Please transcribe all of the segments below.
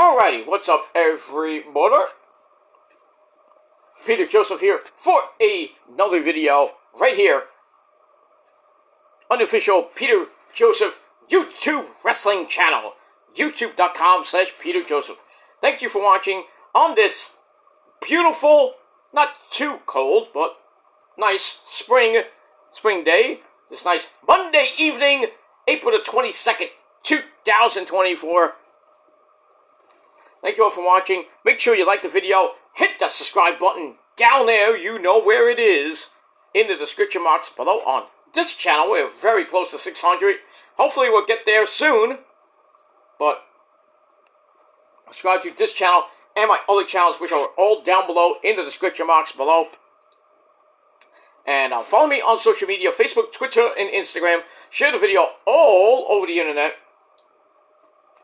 Alrighty, what's up everybody? Peter Joseph here for another video right here. Unofficial Peter Joseph YouTube wrestling channel. YouTube.com/Peter Joseph. Thank you for watching on this beautiful, not too cold, but nice spring day. This nice Monday evening, April the 22nd, 2024. Thank you all for watching. Make sure you like the video. Hit the subscribe button down there. You know where it is. In the description box below on this channel. We're very close to 600. Hopefully we'll get there soon. But subscribe to this channel and my other channels, which are all down below in the description box below. And follow me on social media, Facebook, Twitter, and Instagram. Share the video all over the internet.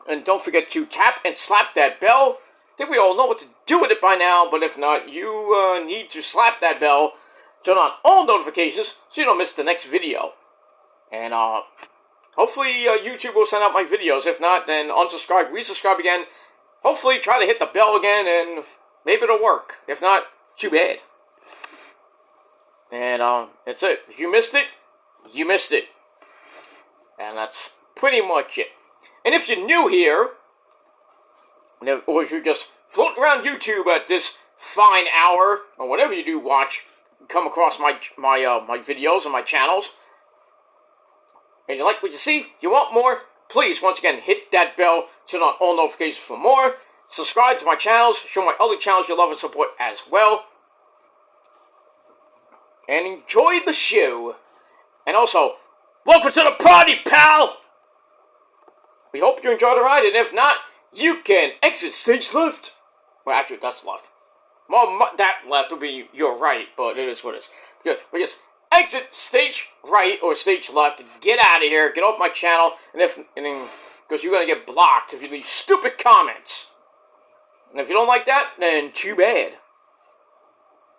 And don't forget to tap and slap that bell. I think we all know what to do with it by now, but if not, you need to slap that bell. Turn on all notifications so you don't miss the next video. And hopefully YouTube will send out my videos. If not, then unsubscribe, resubscribe again. Hopefully try to hit the bell again and maybe it'll work. If not, too bad. And that's it. If you missed it, you missed it. And that's pretty much it. And if you're new here, or if you're just floating around YouTube at this fine hour, or whenever you do watch, come across my videos and my channels, and you like what you see, you want more, please, once again, hit that bell, turn on all notifications for more, subscribe to my channels, show my other channels your love and support as well, and enjoy the show. And also, welcome to the party, pal! We hope you enjoy the ride, and if not, you can exit stage left. Well, actually, that's left. Well, that left will be your right, but it is what it is. Good. But just exit stage right or stage left, get out of here, get off my channel, because you're gonna get blocked if you leave stupid comments. And if you don't like that, then too bad.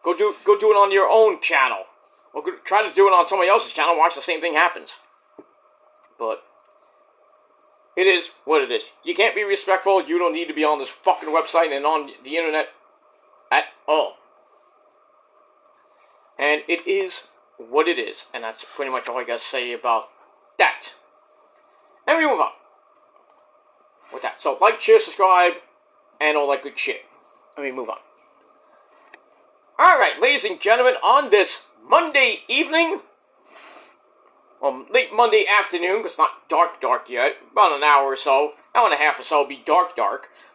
Go do it on your own channel, or try to do it on somebody else's channel. Watch the same thing happens. But it is what it is. You can't be respectful. You don't need to be on this fucking website and on the internet at all. And it is what it is. And that's pretty much all I gotta say about that. And we move on with that. So like, share, subscribe, and all that good shit. And we move on. Alright, ladies and gentlemen, on this Monday evening, late Monday afternoon, because it's not dark yet, about an hour or so, hour and a half or so, will be dark.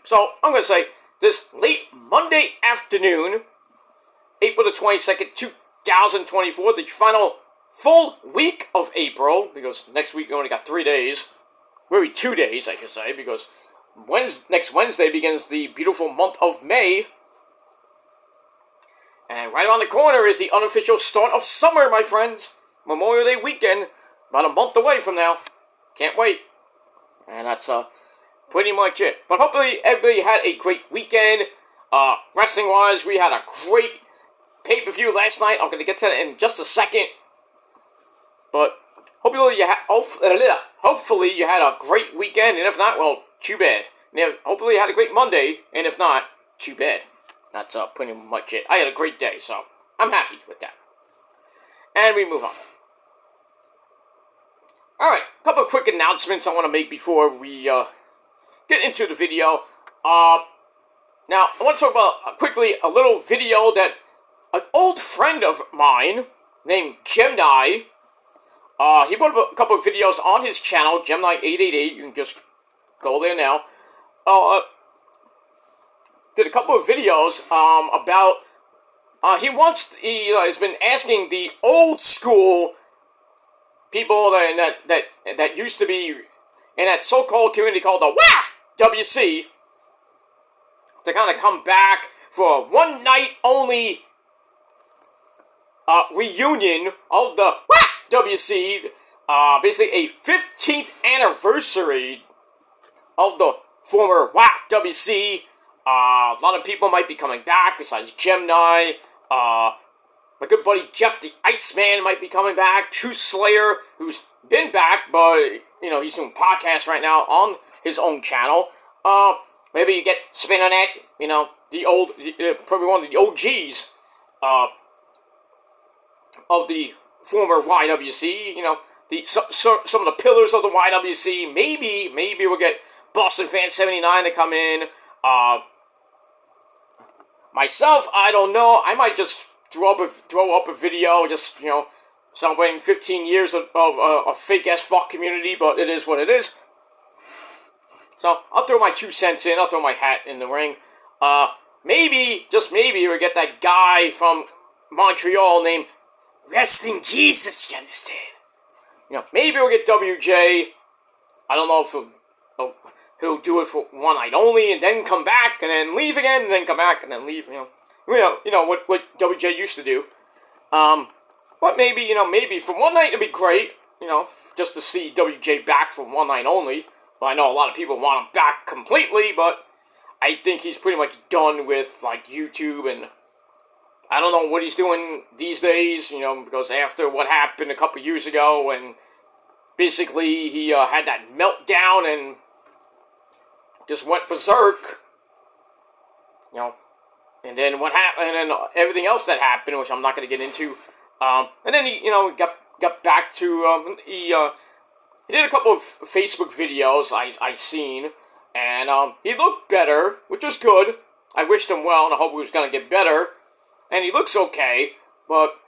So, I'm going to say, this late Monday afternoon, April the 22nd, 2024, the final full week of April, because next week we only got 3 days, maybe 2 days, I should say, because next Wednesday begins the beautiful month of May, and right around the corner is the unofficial start of summer, my friends. Memorial Day weekend, about a month away from now. Can't wait. And that's pretty much it. But hopefully everybody had a great weekend. Wrestling-wise, we had a great pay-per-view last night. I'm going to get to that in just a second. But hopefully you had a great weekend. And if not, well, too bad. And hopefully you had a great Monday. And if not, too bad. That's pretty much it. I had a great day, so I'm happy with that. And we move on. Alright, a couple of quick announcements I want to make before we get into the video. Now, I want to talk about quickly a little video that an old friend of mine named Gemini, he put up a couple of videos on his channel, Gemini888, you can just go there now, did a couple of videos about he has been asking the old school people that used to be in that so-called community called the WC to kind of come back for a one-night only reunion of the WC, basically a 15th anniversary of the former WC. A lot of people might be coming back besides Gemini. My good buddy Jeff the Iceman might be coming back. True Slayer, who's been back, but, he's doing podcasts right now on his own channel. maybe you get Spin on It, the old, probably one of the OGs of the former YWC, some of the pillars of the YWC. Maybe we'll get Boston Fan 79 to come in. Myself, I don't know. I might just throw up a video, just, celebrating 15 years of a fake-ass fuck community, but it is what it is. So, I'll throw my 2 cents in, I'll throw my hat in the ring. Maybe, just maybe, we'll get that guy from Montreal named Wrestling Jesus, you understand? Maybe we'll get WJ. I don't know if he'll do it for one night only, and then come back, and then leave again, and then come back, and then leave, what WJ used to do. But maybe, maybe for one night it'd be great, just to see WJ back for one night only. Well, I know a lot of people want him back completely, but I think he's pretty much done with, YouTube, and I don't know what he's doing these days, because after what happened a couple years ago, and basically he had that meltdown and just went berserk, and then what happened, and then everything else that happened, which I'm not going to get into, and then he, got back to, he did a couple of Facebook videos I seen, and he looked better, which was good. I wished him well, and I hope he was going to get better, and he looks okay, but,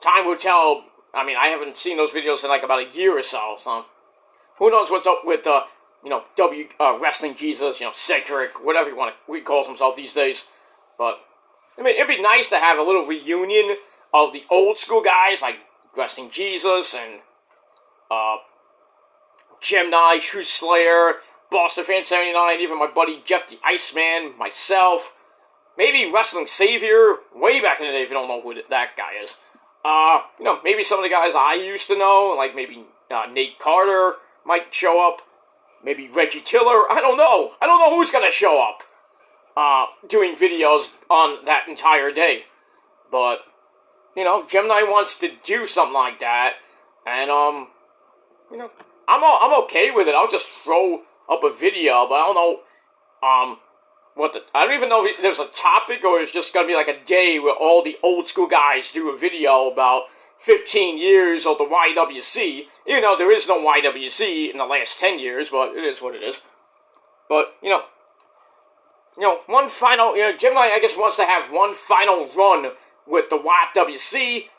time will tell. I mean, I haven't seen those videos in about a year or so, so who knows what's up with, Wrestling Jesus, Cedric, whatever he calls himself these days. But, I mean, it'd be nice to have a little reunion of the old school guys, like Wrestling Jesus and, Gemini, True Slayer, Boston Fan 79, even my buddy Jeff the Iceman, myself, maybe Wrestling Savior, way back in the day if you don't know who that guy is. Maybe some of the guys I used to know, like maybe Nate Carter might show up. Maybe Reggie Tiller. I don't know. I don't know who's going to show up doing videos on that entire day. But, Gemini wants to do something like that. And, I'm okay with it. I'll just throw up a video, but I don't know I don't even know if there's a topic or it's just going to be a day where all the old school guys do a video about 15 years of the YWC. Even though there is no YWC in the last 10 years, but it is what it is. But, one final, Gemini, I guess, wants to have one final run with the YWC,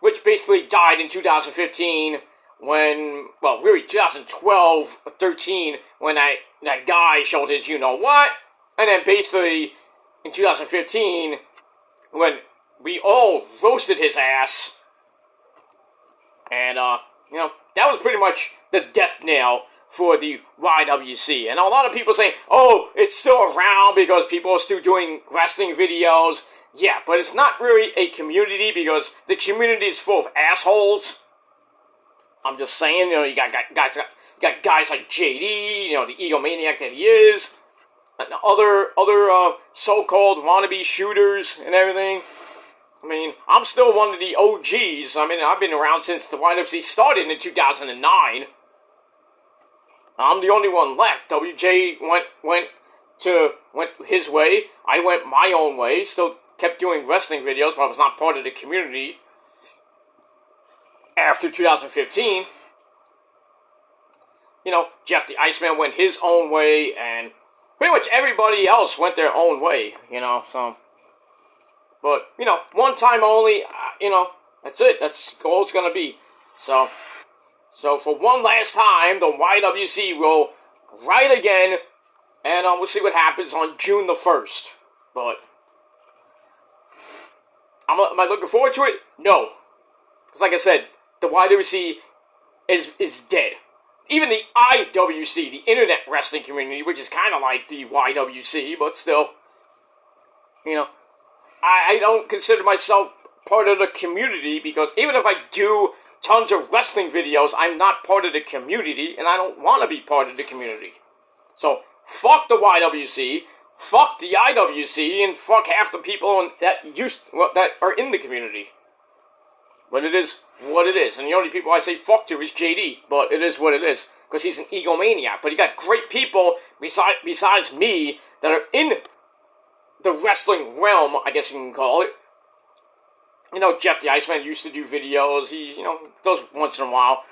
which basically died in 2015 when, well, really 2012 or 13, when that guy showed his you-know-what. And then basically, in 2015, when we all roasted his ass, and, that was pretty much the death knell for the YWC. And a lot of people saying, oh, it's still around because people are still doing wrestling videos. Yeah, but it's not really a community because the community is full of assholes. I'm just saying, you got guys like JD, the egomaniac that he is. And other so-called wannabe shooters and everything. I mean, I'm still one of the OGs. I mean, I've been around since the YWC started in 2009. I'm the only one left. WJ went his way. I went my own way. Still kept doing wrestling videos, but I was not part of the community after 2015. Jeff the Iceman went his own way, and pretty much everybody else went their own way, so. But, one time only, that's it. That's all it's going to be. So for one last time, the YWC will write again, and we'll see what happens on June the 1st. But, am I looking forward to it? No. Because like I said, the YWC is dead. Even the IWC, the Internet Wrestling Community, which is kind of like the YWC, but still, I don't consider myself part of the community because even if I do tons of wrestling videos, I'm not part of the community, and I don't want to be part of the community. So, fuck the YWC, fuck the IWC, and fuck half the people that are in the community. But it is what it is, and the only people I say fuck to is JD, but it is what it is. because he's an egomaniac. But you got great people besides me that are in the wrestling realm, I guess you can call it. You know, Jeff the Iceman used to do videos. He, does once in a while.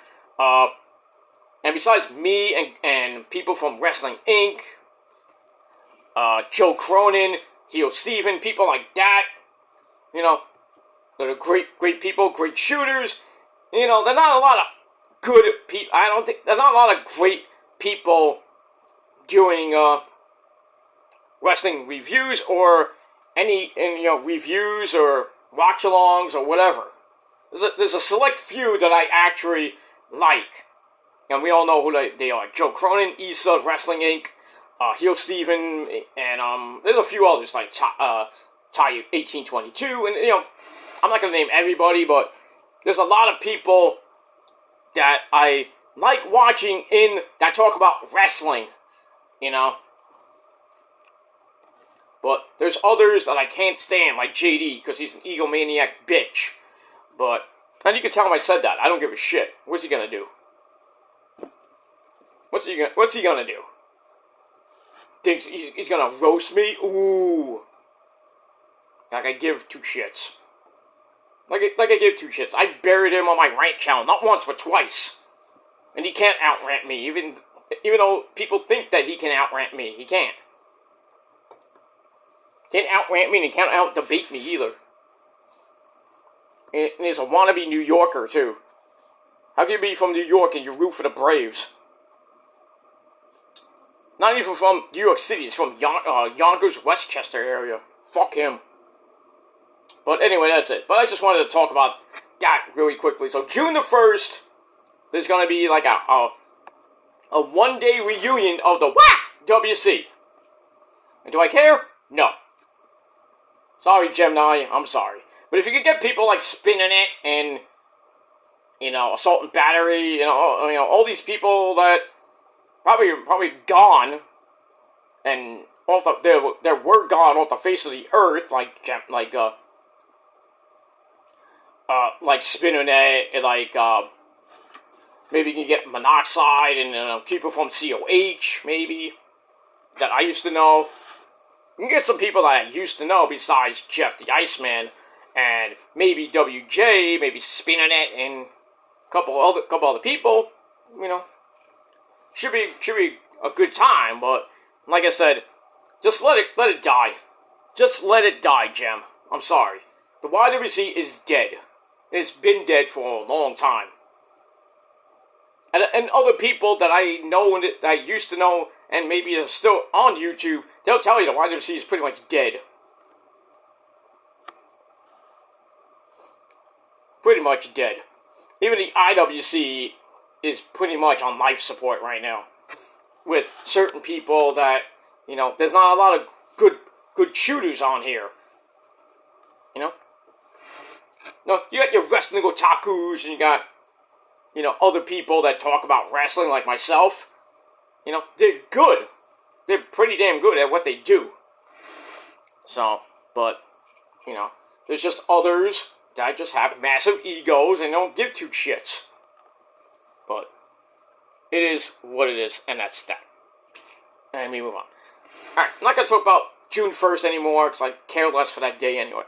And besides me and people from Wrestling Inc., Joe Cronin, Heel Steven, people like that, that are great people, great shooters. They're not a lot of good people. I don't think there's not a lot of great people doing wrestling reviews or reviews or watch-alongs or whatever. There's a select few that I actually like, and we all know who they are: Joe Cronin, Issa, Wrestling Inc., Heel Steven, and there's a few others like Ty 1822, and I'm not gonna name everybody, but there's a lot of people that I like watching that talk about wrestling, But there's others that I can't stand, like JD, because he's an egomaniac bitch. And you can tell him I said that. I don't give a shit. What's he gonna do? What's he gonna do? Thinks he's gonna roast me? Ooh. Like I give two shits. Like I give two shits. I buried him on my rank count, not once, but twice. And he can't outrant me, even though people think that he can outrant me. He can't. Can't outrant me, and he can't out-debate me either. And he's a wannabe New Yorker, too. How can you be from New York and you root for the Braves? Not even from New York City, he's from Yonkers, Westchester area. Fuck him. But anyway, that's it. But I just wanted to talk about that really quickly. So June the 1st, there's going to be like a one-day reunion of the WC. And do I care? No. Sorry, Gemini, I'm sorry. But if you could get people like Spinning It and, Assault and Battery, all these people that probably gone and they were gone off the face of the earth, like Spinning It, and maybe you can get Monoxide and people from COH, maybe, that I used to know. You can get some people that I used to know besides Jeff the Iceman and maybe WJ, maybe Spinning It, and a couple other people. Should be a good time. But like I said, just let it die. Just let it die, Gem. I'm sorry. The YWC is dead. It's been dead for a long time. And other people that I know and that I used to know and maybe are still on YouTube, they'll tell you the YWC is pretty much dead. Pretty much dead. Even the IWC is pretty much on life support right now. With certain people that, there's not a lot of good shooters on here. No, you got your wrestling otakus and you got, other people that talk about wrestling like myself. They're good. They're pretty damn good at what they do. So, but, there's just others that just have massive egos and don't give two shits. But it is what it is, and that's that. And we move on. Alright, I'm not going to talk about June 1st anymore, because I care less for that day anyway.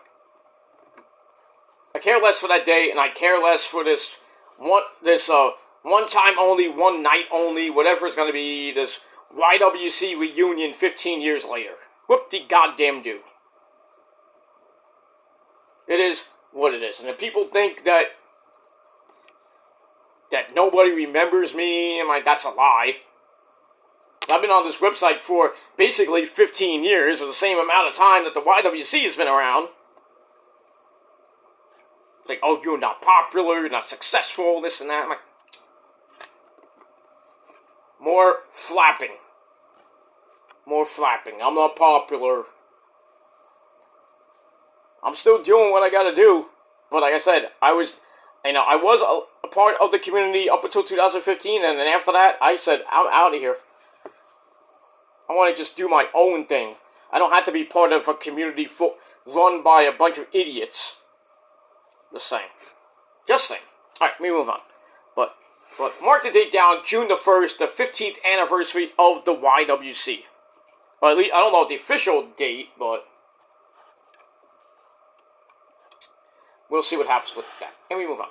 I care less for that day, and I care less for this one time only, one night only, whatever it's going to be, this YWC reunion 15 years later. Whoop-de-goddamn do. It is what it is. And if people think that nobody remembers me, I'm like, that's a lie. I've been on this website for basically 15 years, or the same amount of time that the YWC has been around. It's like, oh, you're not popular, you're not successful, this and that. I'm like, more flapping. I'm not popular. I'm still doing what I gotta do. But like I said, I was a part of the community up until 2015, and then after that, I said, I'm out of here. I want to just do my own thing. I don't have to be part of a community run by a bunch of idiots. Just saying. Alright, we move on. But Mark mark the date down, June the 1st, the 15th anniversary of the YWC. Or at least, I don't know the official date, but we'll see what happens with that. And we move on.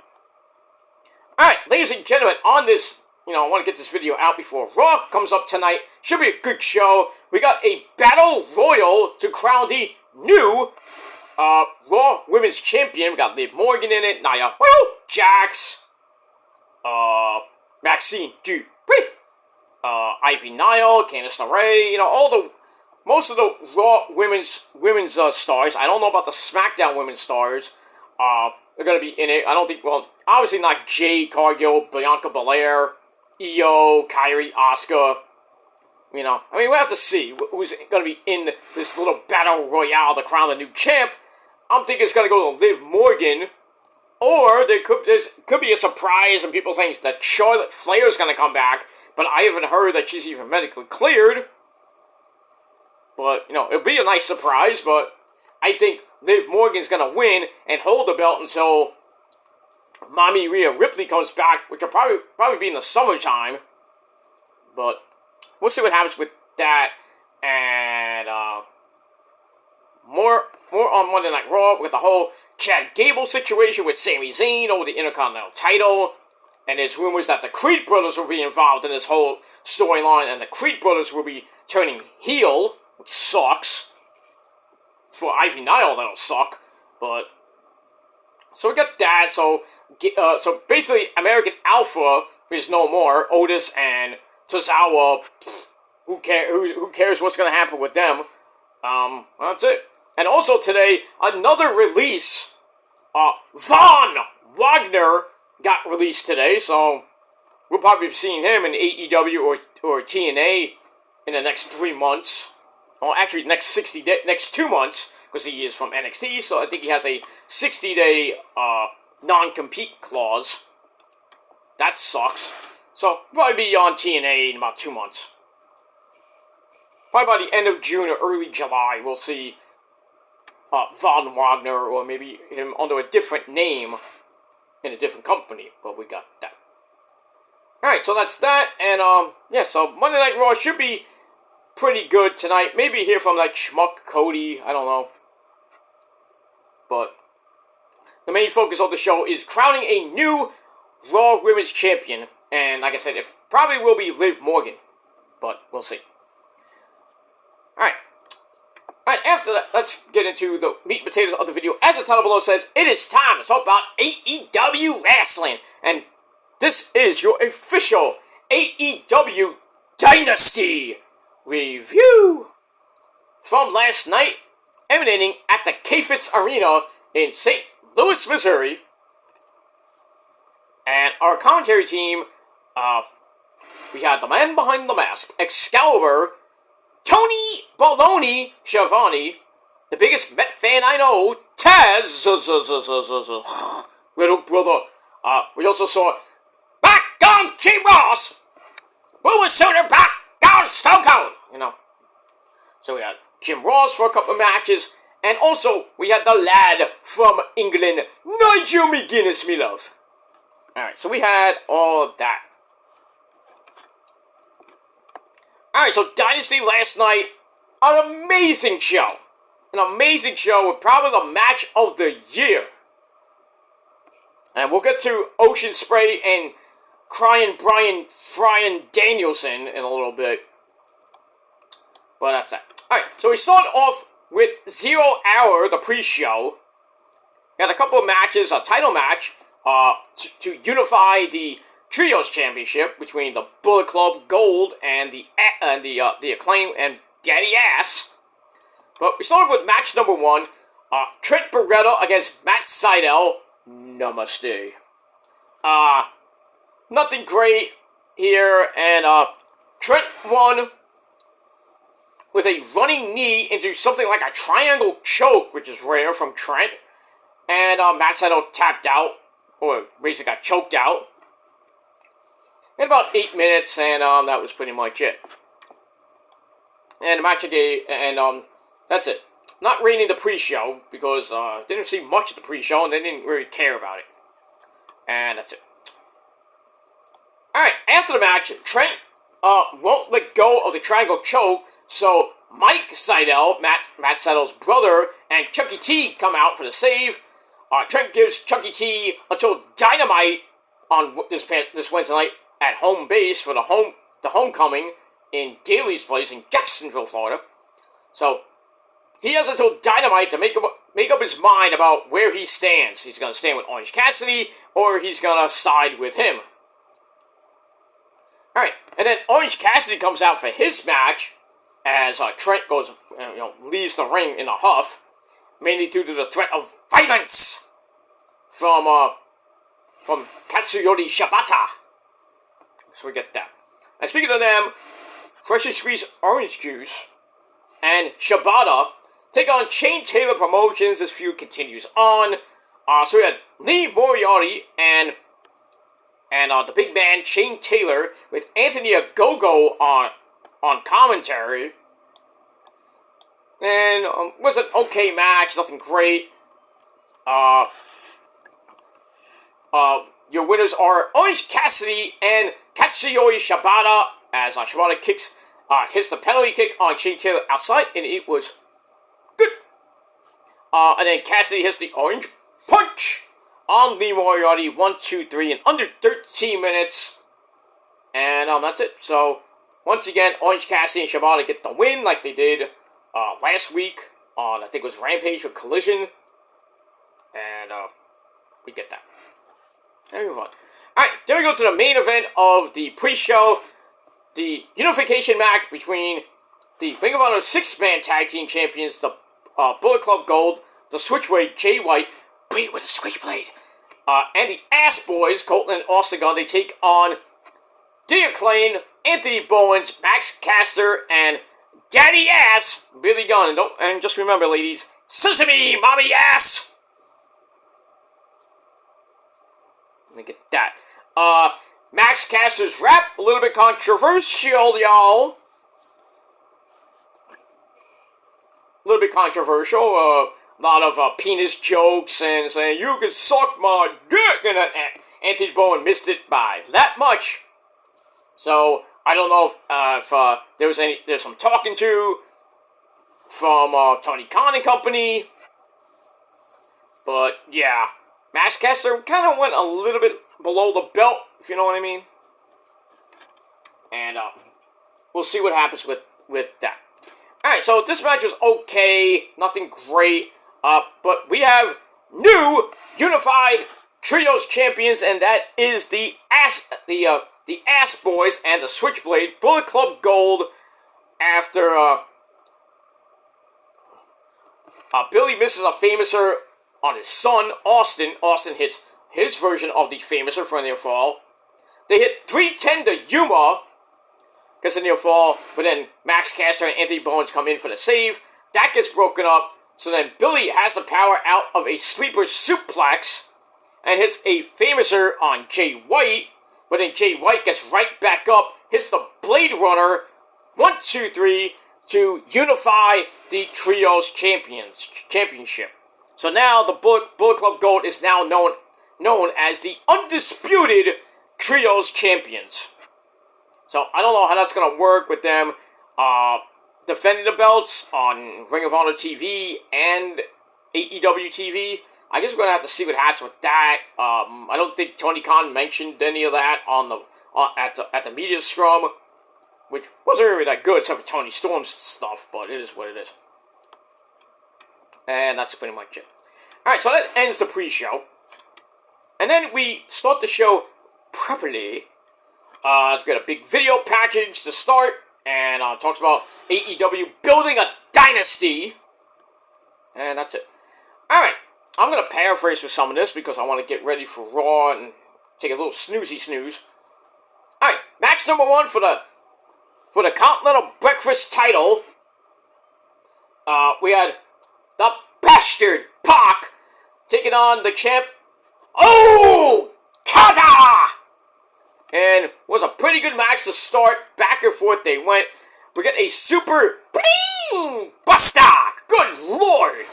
Alright, ladies and gentlemen, on this, I want to get this video out before Raw comes up tonight. Should be a good show. We got a Battle Royal to crown the new Raw Women's Champion. We got Liv Morgan in it, Nia Jax, Maxine Dupree, Ivy Nile, Candice LeRae, most of the Raw women's stars. I don't know about the SmackDown women's stars. They're gonna be in it. I don't think. Well, obviously not Jade Cargill, Bianca Belair, Io, Kairi, Asuka. We have to see who's gonna be in this little battle royale to crown the new champ. I'm thinking it's gonna go to Liv Morgan, or there could be a surprise, and people saying that Charlotte Flair's gonna come back, but I haven't heard that she's even medically cleared. But it'll be a nice surprise. But I think Liv Morgan's gonna win and hold the belt until Mommy Rhea Ripley comes back, which will probably be in the summertime. But we'll see what happens with that. And more on Monday Night Raw with the whole Chad Gable situation with Sami Zayn over the Intercontinental title. And there's rumors that the Creed brothers will be involved in this whole storyline, and the Creed brothers will be turning heel, which sucks. For Ivy Nile, that'll suck. But so we got that. So basically, American Alpha is no more. Otis and Tozawa, who cares what's going to happen with them? That's it. And also today, another release. Von Wagner got released today, so we'll probably be seeing him in AEW or TNA in the next 3 months. Well, actually, next 2 months, because he is from NXT, so I think he has a 60-day non-compete clause. That sucks. So, probably be on TNA in about 2 months. Probably by the end of June or early July, we'll see Von Wagner, or maybe him under a different name in a different company, but we got that. Alright, so that's that, and so Monday Night Raw should be pretty good tonight. Maybe hear from Schmuck Cody, I don't know. But the main focus of the show is crowning a new Raw Women's Champion, and like I said, it probably will be Liv Morgan, but we'll see. Alright, after that, let's get into the meat and potatoes of the video. As the title below says, it is time to talk about AEW Wrestling. And this is your official AEW Dynasty review from last night, emanating at the K-Fitz Arena in St. Louis, Missouri. And our commentary team, we had the man behind the mask, Excalibur, Tony Baloney Schiavone, the biggest Met fan I know, Taz, little brother. We also saw back on Jim Ross, Boomer Sooner back on Stone Cold, So we had Jim Ross for a couple of matches, and also we had the lad from England, Nigel McGuinness, me love. Alright, so we had all of that. Alright, so Dynasty last night, an amazing show. An amazing show with probably the match of the year. And we'll get to Oceanspray and Crying Brian Danielson in a little bit. But that's that. Alright, so we start off with 0 Hour, the pre-show. We had a couple of matches, a title match, to unify the Trios Championship between the Bullet Club Gold and the Acclaim and Daddy Ass. But we start off with match number 1. Trent Beretta against Matt Sydal. Namaste. Nothing great here, and Trent won with a running knee into something like a triangle choke, which is rare from Trent. And Matt Sydal tapped out, or basically got choked out. In about 8 minutes, and that was pretty much it. And the match again, and that's it. Not rating the pre-show, because didn't see much of the pre-show, and they didn't really care about it. And that's it. Alright, after the match, Trent won't let go of the triangle choke, so Mike Seidel, Matt Seidel's brother, and Chucky T come out for the save. Trent gives Chucky T until Dynamite on this Wednesday night at home base for the homecoming in Daly's place in Jacksonville, Florida. So he has until Dynamite to make up his mind about where he stands. He's going to stand with Orange Cassidy, or he's going to side with him. Alright, and then Orange Cassidy comes out for his match as Trent leaves the ring in a huff, mainly due to the threat of violence from Katsuyori Shibata. So we get that. And speaking of them, Freshly Squeezed Orange Juice and Shibata take on Shane Taylor Promotions. This feud continues on. So we had Lee Moriarty and the big man Shane Taylor with Anthony Ogogo on commentary. And was an okay match, nothing great. Your winners are Orange Cassidy and Katsuyori Shibata, as Shibata hits the penalty kick on Shane Taylor outside, and it was good. And then Cassidy hits the Orange Punch on Lee Moriarty, 1, 2, 3 in under 13 minutes. And that's it. So, once again, Orange Cassidy and Shibata get the win like they did last week on, I think it was Rampage or Collision. And we get that. And move on. Alright, then we go to the main event of the pre-show. The unification match between the Ring of Honor 6-man tag team champions, the Bullet Club Gold, the Switchblade Jay White, beat with a switchblade, and the Ass Boys, Colton and Austin Gunn. They take on The Acclaim, Anthony Bowens, Max Caster, and Daddy Ass, Billy Gunn. And just remember, ladies, Sesame, Mommy Ass! Let me get that. Max Caster's rap, a little bit controversial, y'all. A little bit controversial. A lot of penis jokes and saying, you can suck my dick. And Anthony Bowen missed it by that much. So, I don't know if there's some talking to from Tony Khan and company. But, yeah. Max Caster kind of went a little bit below the belt, if you know what I mean. And we'll see what happens with that. Alright, so this match was okay. Nothing great. But we have new unified trios champions, and that is the Ass Boys and the Switchblade Bullet Club Gold. After Billy misses a Famouser on his son, Austin. Austin hits his version of the Famouser for a near fall. They hit 310 to Yuma, gets a near fall, but then Max Caster and Anthony Bowens come in for the save. That gets broken up, so then Billy has the power out of a sleeper suplex and hits a Famouser on Jay White, but then Jay White gets right back up, hits the Blade Runner, 1, 2, 3, to unify the Trios Championship. So now the Bullet Club Gold is now known as the Undisputed Trios Champions. So I don't know how that's going to work with them defending the belts on Ring of Honor TV and AEW TV. I guess we're going to have to see what happens with that. I don't think Tony Khan mentioned any of that at the media scrum, which wasn't really that good except for Tony Storm's stuff, but it is what it is. And that's pretty much it. Alright, so that ends the pre-show. And then we start the show properly. We've got a big video package to start. And talks about AEW building a dynasty. And that's it. Alright, I'm going to paraphrase for some of this because I want to get ready for Raw and take a little snooze. Alright, match number 1 for the Continental Breakfast title. We had the bastard Pac taking on the champ Okada! And was a pretty good match to start. Back and forth they went. We get a super brain buster, good lord,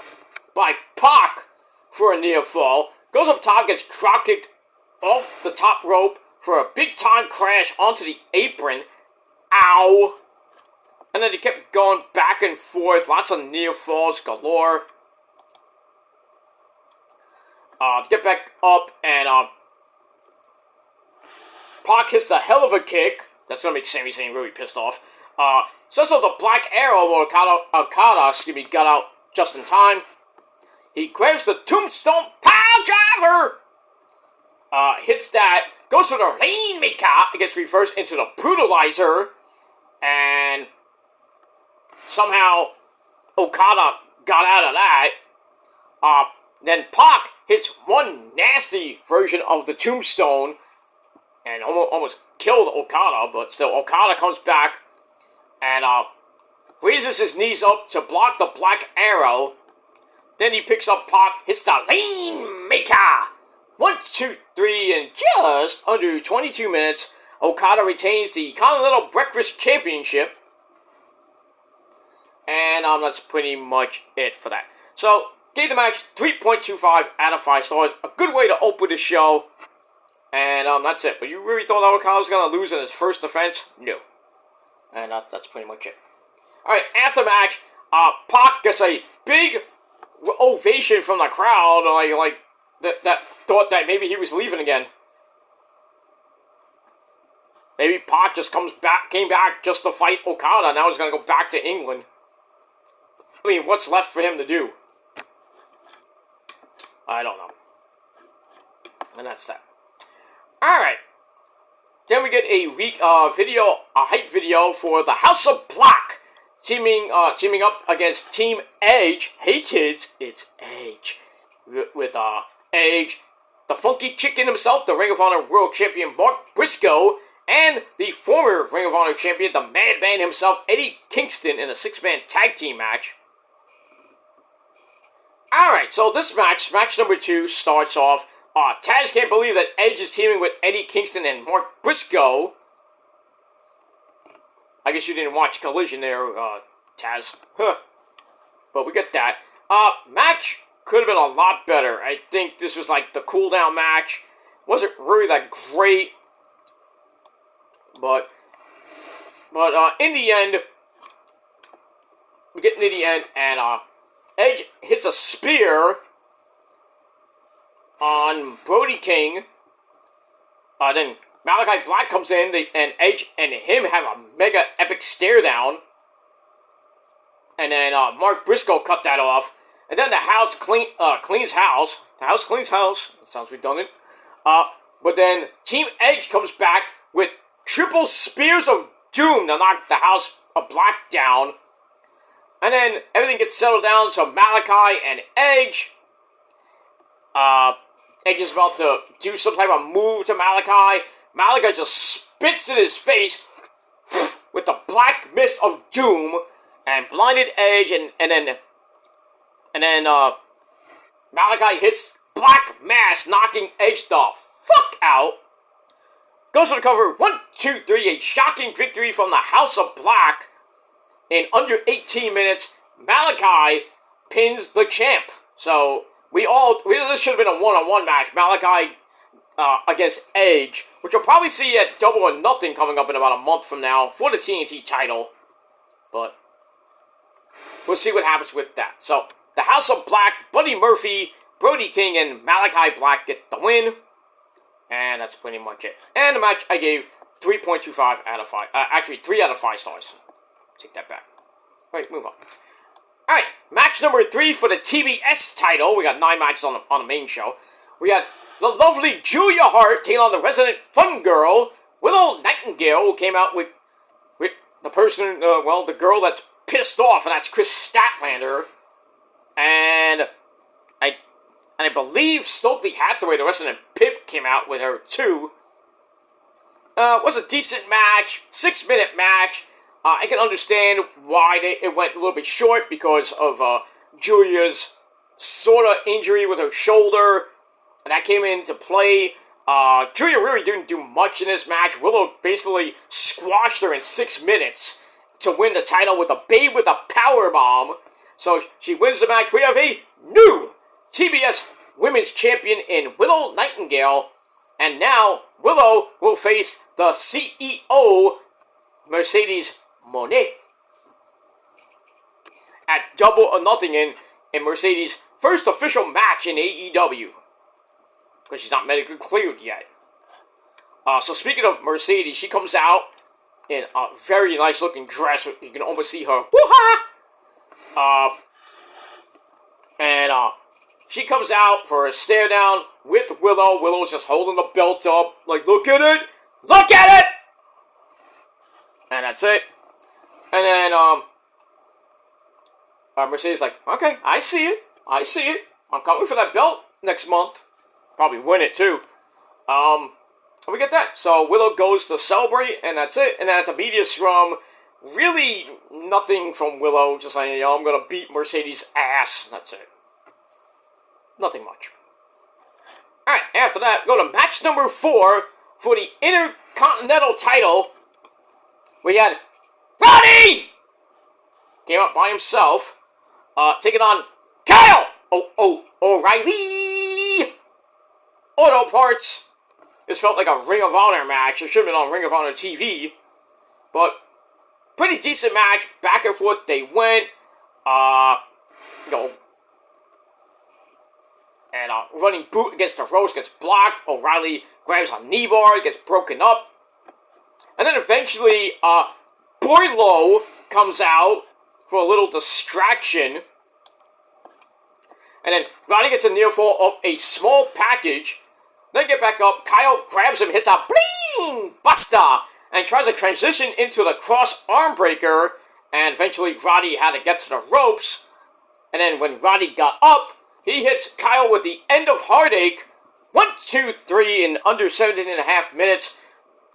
by Pac for a near fall. Goes up top, gets crop kicked off the top rope for a big-time crash onto the apron. Ow! And then they kept going back and forth. Lots of near falls galore. To get back up, and Pac hits the hell of a kick. That's going to make Sami Zayn really pissed off. Sets up the Black Arrow, where Okada got out just in time. He grabs the Tombstone Piledriver. Hits that. Goes for the Rainmaker. It gets reversed into the Brutalizer. And somehow Okada got out of that. Then Pac hits one nasty version of the Tombstone. And almost killed Okada. But still, Okada comes back. And raises his knees up to block the Black Arrow. Then he picks up Pac, hits the Rainmaker. 1, 2, 3, in just under 22 minutes, Okada retains the Continental Breakfast Championship. And that's pretty much it for that. So, gave the match 3.25 out of 5 stars. A good way to open the show. And that's it. But you really thought Okada was going to lose in his first defense? No. And that's pretty much it. Alright, after match, Pac gets a big ovation from the crowd, like that thought that maybe he was leaving again. Maybe Pac just came back just to fight Okada. Now he's gonna go back to England. I mean, what's left for him to do? I don't know. And that's that. All right. Then we get a hype video for the House of Black. Teaming up against Team Edge. Hey kids, it's Edge. With Edge, the Funky Chicken himself, the Ring of Honor World Champion Mark Briscoe, and the former Ring of Honor Champion, the Madman himself, Eddie Kingston, in a 6-man tag team match. Alright, so this match number 2, starts off. Taz can't believe that Edge is teaming with Eddie Kingston and Mark Briscoe. I guess you didn't watch Collision there, Taz. Huh. But we get that. Match could have been a lot better. I think this was like the cool-down match. Wasn't really that great. But in the end, we get to the end, and Edge hits a spear on Brody King. Then Malachi Black comes in, and Edge and him have a mega epic stare down. And then Mark Briscoe cut that off. And then the house cleans house. The house cleans house. That sounds redundant. But then Team Edge comes back with triple spears of doom to knock the House of Black down. And then everything gets settled down, so Malachi and Edge. Edge is about to do some type of move to Malachi. Malachi just spits in his face with the black mist of doom and blinded Edge, and then Malachi hits Black Mass, knocking Edge the fuck out. Goes for the cover. 1, 2, 3. A shocking victory from the House of Black. In under 18 minutes, Malachi pins the champ. So this should have been a one-on-one match. Malachi against Edge, which you'll probably see at Double or Nothing coming up in about a month from now for the TNT title. But we'll see what happens with that. So the House of Black, Buddy Murphy, Brody King, and Malachi Black get the win. And that's pretty much it. And the match I gave 3.25 out of 5. Actually, 3 out of 5 stars. Take that back. Alright, move on. Alright, match number 3 for the TBS title. We got 9 matches on the main show. We got the lovely Julia Hart taking on the resident fun girl, Willow Nightingale, who came out with the person, the girl that's pissed off, and that's Chris Statlander. And I believe Stokely Hathaway, the resident pimp, came out with her too. Was a decent match, 6-minute match. I can understand why it went a little bit short because of Julia's sort of injury with her shoulder, and that came into play. Julia really didn't do much in this match. Willow basically squashed her in 6 minutes to win the title with a Babe with a powerbomb. So she wins the match. We have a new TBS Women's Champion in Willow Nightingale, And now Willow will face the CEO, Mercedes Moné, at Double or Nothing in Mercedes' first official match in AEW. Because she's not medically cleared yet. So speaking of Mercedes, she comes out in a very nice looking dress. You can almost see her. Woo-ha! And she comes out for a stare down with Willow. Willow's just holding the belt up. Like, look at it! Look at it! And that's it. And then, Mercedes like, okay, I see it. I'm coming for that belt next month. Probably win it, too. We get that. So, Willow goes to celebrate, and that's it. And then at the media scrum, really nothing from Willow. Just like, I'm gonna beat Mercedes' ass. That's it. Nothing much. Alright, after that, go to match number 4 for the Intercontinental title. We had Roddy! Came up by himself. Taking on Kyle! O'Reilly! Auto Parts. This felt like a Ring of Honor match. It should have been on Ring of Honor TV. But, pretty decent match. Back and forth they went. And running boot against the ropes gets blocked. O'Reilly grabs a knee bar, gets broken up. And then eventually, Boylo comes out for a little distraction. And then Roddy gets a near fall off a small package. Then get back up. Kyle grabs him, hits a bling buster, and tries to transition into the cross arm breaker. And eventually Roddy had to get to the ropes. And then when Roddy got up, he hits Kyle with the end of Heartache. 1, 2, 3 in under 17.5 minutes.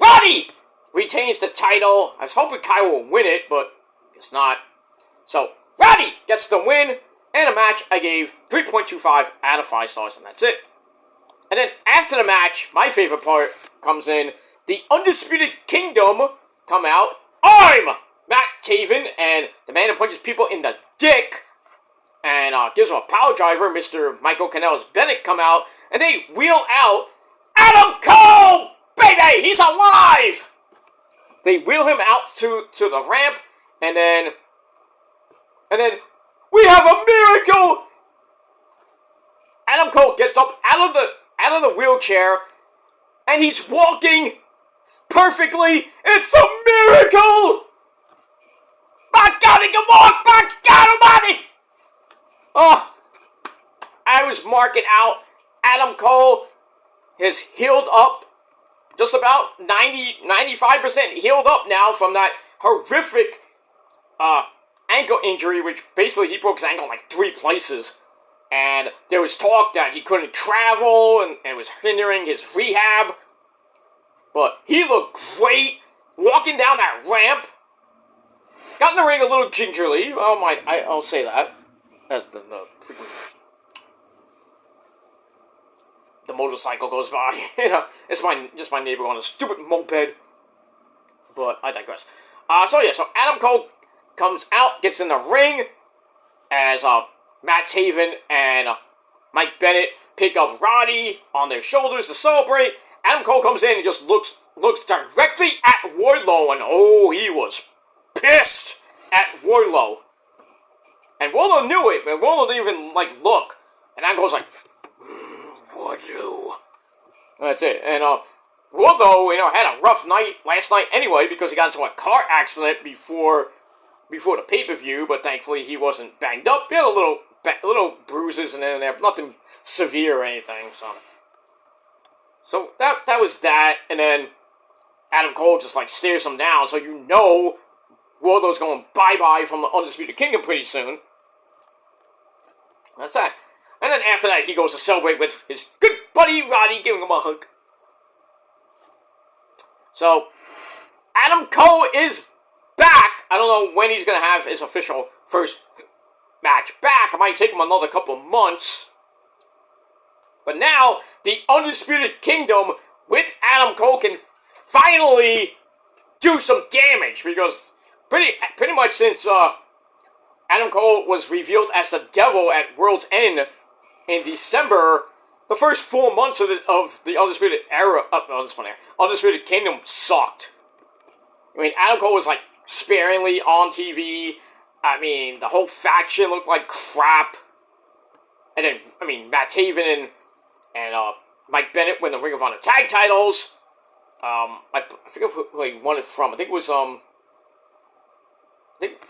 Roddy retains the title. I was hoping Kyle will win it, but it's not. So, Roddy gets the win. And a match I gave 3.25 out of 5 stars, and that's it. And then after the match, my favorite part comes in. The Undisputed Kingdom come out. I'm Matt Taven, and the man who punches people in the dick. And gives him a power driver. Mr. Michael Kanellis-Bennett come out. And they wheel out Adam Cole! Baby, he's alive! They wheel him out to the ramp. And then we have a miracle! Adam Cole gets up out of the wheelchair. And he's walking perfectly. It's a miracle! My God, he can walk! My God almighty! Oh, I was marking out Adam Cole is healed up, just about 95% healed up now from that horrific ankle injury, which basically he broke his ankle in like 3 places. And there was talk that he couldn't travel and it was hindering his rehab. But he looked great walking down that ramp. Got in the ring a little gingerly. I'll say that. As the motorcycle goes by. It's just my neighbor on a stupid moped. But I digress. So Adam Cole comes out, gets in the ring, as Matt Taven and Mike Bennett pick up Roddy on their shoulders to celebrate. Adam Cole comes in and just looks directly at Wardlow, and he was pissed at Wardlow. And Wardlow knew it, and Wardlow didn't even, look. And Adam Cole's like, Wardlow. That's it. And, Wardlow, had a rough night last night anyway, because he got into a car accident before the pay-per-view, but thankfully he wasn't banged up. He had a little bruises and then nothing severe or anything, So that was that, and then Adam Cole just, stares him down, so Wardlow's going bye-bye from the Undisputed Kingdom pretty soon. That's that. And then after that, he goes to celebrate with his good buddy Roddy, giving him a hug. So, Adam Cole is back. I don't know when he's going to have his official first match back. It might take him another couple of months. But now, the Undisputed Kingdom with Adam Cole can finally do some damage. Because pretty much since Adam Cole was revealed as the devil at World's End in December, the first 4 months of the Undisputed Era, Undisputed Kingdom sucked. I mean, Adam Cole was like sparingly on TV. I mean, the whole faction looked like crap. And then, I mean, Matt Taven and Mike Bennett win the Ring of Honor tag titles. I forget who he won it from. I think it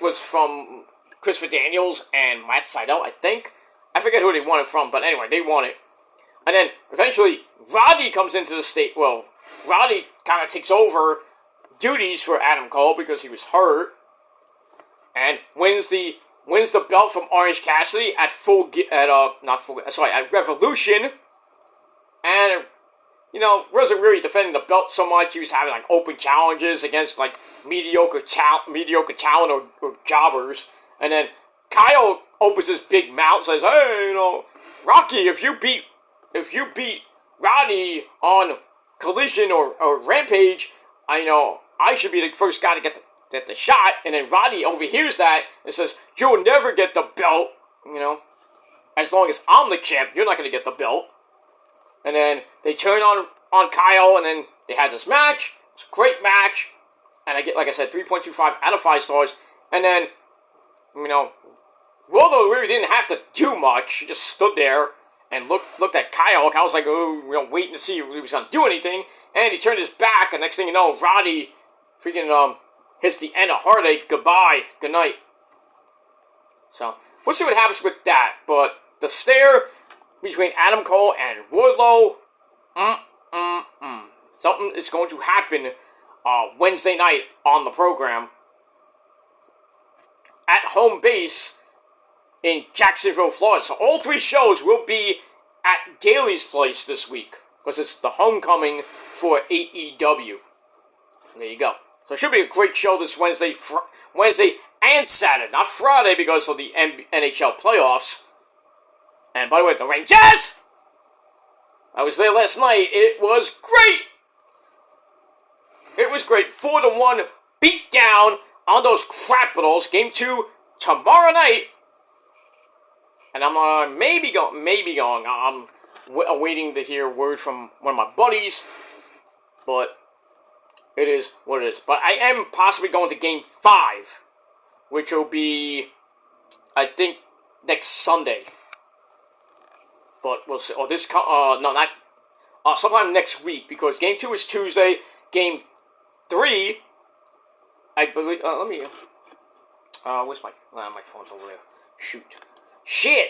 was from Christopher Daniels and Matt Sydal, I think. I forget who they won it from, but anyway, they won it. And then, eventually, Roddy comes into the state. Well, Roddy kind of takes over duties for Adam Cole because he was hurt. And wins the belt from Orange Cassidy at Revolution. And, you know, wasn't really defending the belt so much. He was having, like, open challenges against, like, mediocre talent or jobbers. And then Kyle opens his big mouth and says, hey, you know, Rocky, if you beat Roddy on Collision or Rampage, I should be the first guy to get the shot. And then Roddy overhears that and says, you'll never get the belt, you know. As long as I'm the champ, you're not going to get the belt. And then they turn on Kyle, and then they had this match. It's a great match. And I get, like I said, 3.25 out of 5 stars. And then, you know, Waldo really didn't have to do much. He just stood there and looked at Kyle. Kyle was like, oh, you know, waiting to see if he was going to do anything. And he turned his back, and next thing you know, Roddy freaking hits the end of Heartache. Goodbye. Good night. So, we'll see what happens with that. But the stare between Adam Cole and Wardlow, something is going to happen Wednesday night on the program at home base in Jacksonville, Florida. So all 3 shows will be at Daly's place this week because it's the homecoming for AEW. There you go. So it should be a great show this Wednesday and Saturday, not Friday because of the NHL playoffs. And by the way, the Rangers! I was there last night. It was great! It was great. 4-1 beat down on those Capitals. Game 2 tomorrow night. And I'm maybe going. I'm awaiting to hear word from one of my buddies. But it is what it is. But I am possibly going to Game 5. Which will be, I think, next Sunday. But we'll see. Sometime next week. Because Game 2 is Tuesday. Game 3, I believe, where's my phone's over there. Shit!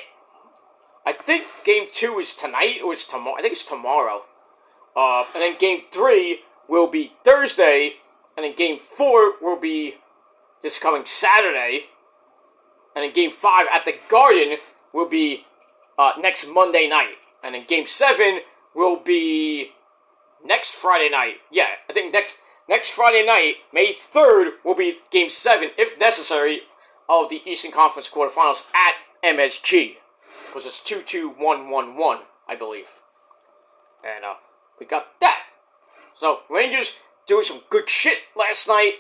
I think Game 2 is tonight, or it's tomorrow. I think it's tomorrow. And then Game 3 will be Thursday, and then Game 4 will be this coming Saturday, and then Game 5 at the Garden will be next Monday night, and then Game 7 will be next Friday night. Yeah, I think next Friday night, May 3rd, will be Game 7, if necessary, of the Eastern Conference quarterfinals at MSG. Because it's 2-2-1-1-1, I believe. And we got that. So, Rangers doing some good shit last night.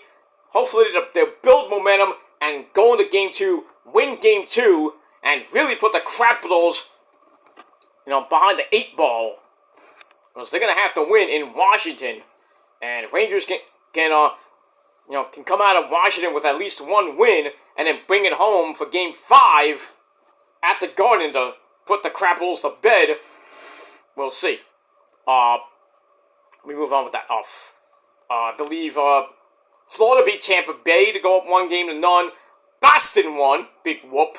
Hopefully they'll build momentum and go into Game 2, win Game 2, and really put the Capitals, behind the 8 ball. Because they're going to have to win in Washington. And Rangers can come out of Washington with at least 1 win and then bring it home for Game 5 at the Garden to put the Capitals to bed. We'll see. Let me move on with that. I believe Florida beat Tampa Bay to go up 1-0. Boston won. Big whoop.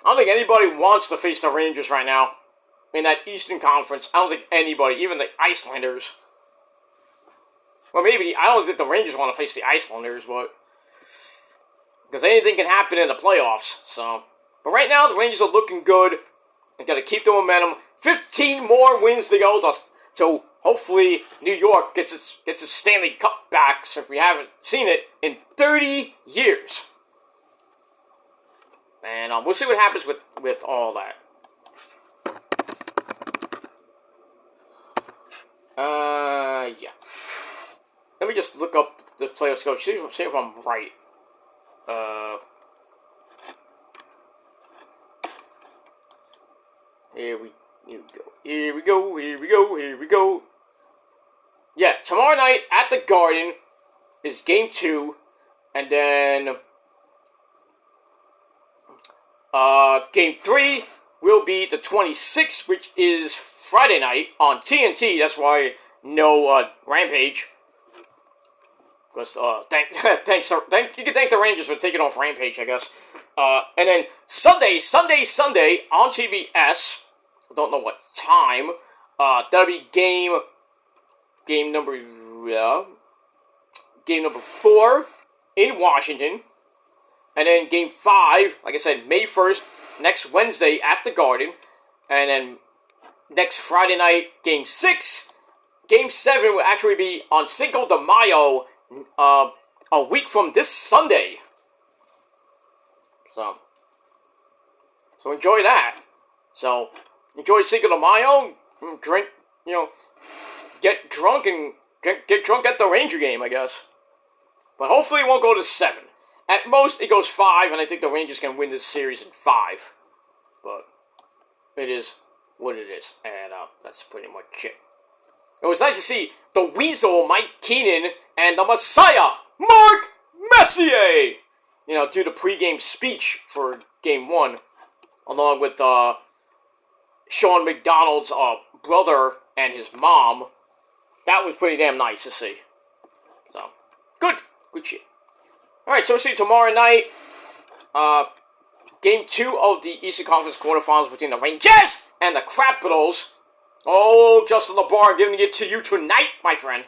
I don't think anybody wants to face the Rangers right now in that Eastern Conference. I don't think anybody, even the Icelanders. Well, maybe, I don't think the Rangers want to face the Icelanders, but because anything can happen in the playoffs, so. But right now, the Rangers are looking good. They got to keep the momentum. 15 more wins to go, so hopefully New York gets its Stanley Cup back, since we haven't seen it in 30 years. And we'll see what happens with all that. Yeah. Let me just look up the player scope, see if I'm right. Here we Here we go. Here we go. Here we go. Here we go. Yeah, tomorrow night at the Garden is Game 2, and then Game 3 will be the 26th, which is Friday night on TNT. That's why no Rampage. Because you can thank the Rangers for taking off Rampage, I guess. And then Sunday on TBS. I don't know what time. That'll be game number 4 in Washington. And then Game 5, like I said, May 1st, next Wednesday at the Garden. And then next Friday night, Game 6. Game 7 will actually be on Cinco de Mayo, a week from this Sunday. So enjoy that. So, enjoy Cinco de Mayo, drink, get drunk and get drunk at the Ranger game, I guess. But hopefully it won't go to 7. At most, it goes 5, and I think the Rangers can win this series in 5. But it is what it is, and that's pretty much it. It was nice to see the Weasel, Mike Keenan, and the Messiah, Mark Messier, do the pregame speech for Game 1, along with Sean McDonald's brother and his mom. That was pretty damn nice to see. So, good shit. Alright, so we'll see you tomorrow night. Game 2 of the Eastern Conference quarterfinals between the Rangers and the Capitals. Oh, Justin LeBar giving it to you tonight, my friend,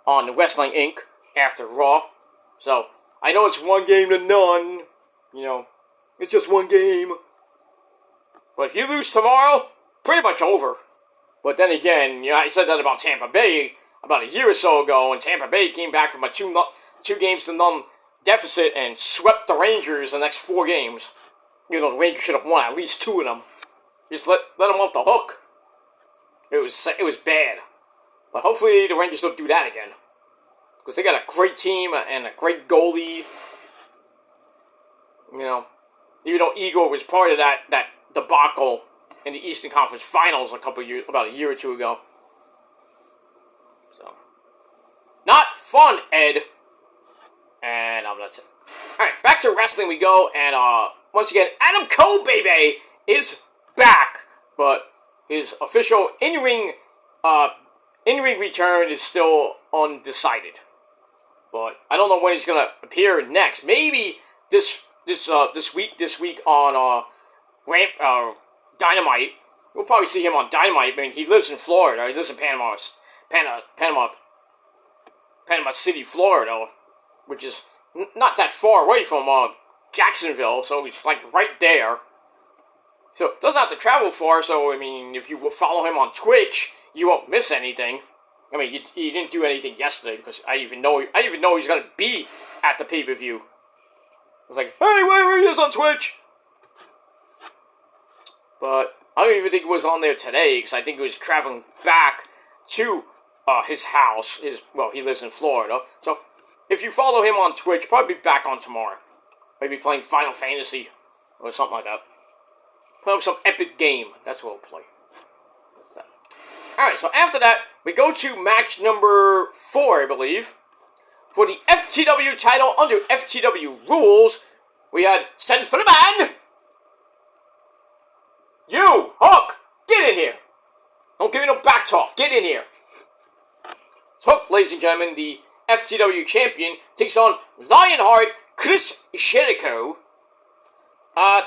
on the Wrestling Inc. after Raw. So, I know it's 1 game to none. It's just 1 game. But if you lose tomorrow, pretty much over. But then again, I said that about Tampa Bay about a year or so ago, and Tampa Bay came back from a 2 games to none deficit and swept the Rangers the next 4 games. The Rangers should have won at least 2 of them. Just let them off the hook. It was bad. But hopefully the Rangers don't do that again. Because they got a great team and a great goalie. Even though Igor was part of that debacle in the Eastern Conference Finals about a year or 2 ago. So, not fun, Ed. And that's it. Alright, back to wrestling we go, and once again, Adam Cole, baby, is back, but his official in-ring return is still undecided. But I don't know when he's gonna appear next. Maybe this week on Dynamite. We'll probably see him on Dynamite. I mean, he lives in Florida. He lives in Panama City, Florida, which is not that far away from Jacksonville, so he's like right there. So doesn't have to travel far. So I mean, if you follow him on Twitch, you won't miss anything. I mean, he didn't do anything yesterday because I didn't even know he's gonna be at the pay-per-view. I was like, hey, where he is on Twitch? But I don't even think he was on there today because I think he was traveling back to his house. He lives in Florida. So if you follow him on Twitch, probably be back on tomorrow. Maybe playing Final Fantasy or something like that. Put up some epic game. That's what we'll play. What's that? Alright, so after that, we go to match number 4, I believe. For the FTW title under FTW rules, we had Send for the Man. You, Hook, get in here. Don't give me no back talk. Get in here. So, Hook, ladies and gentlemen, the FTW champion, takes on Lionheart Chris Jericho.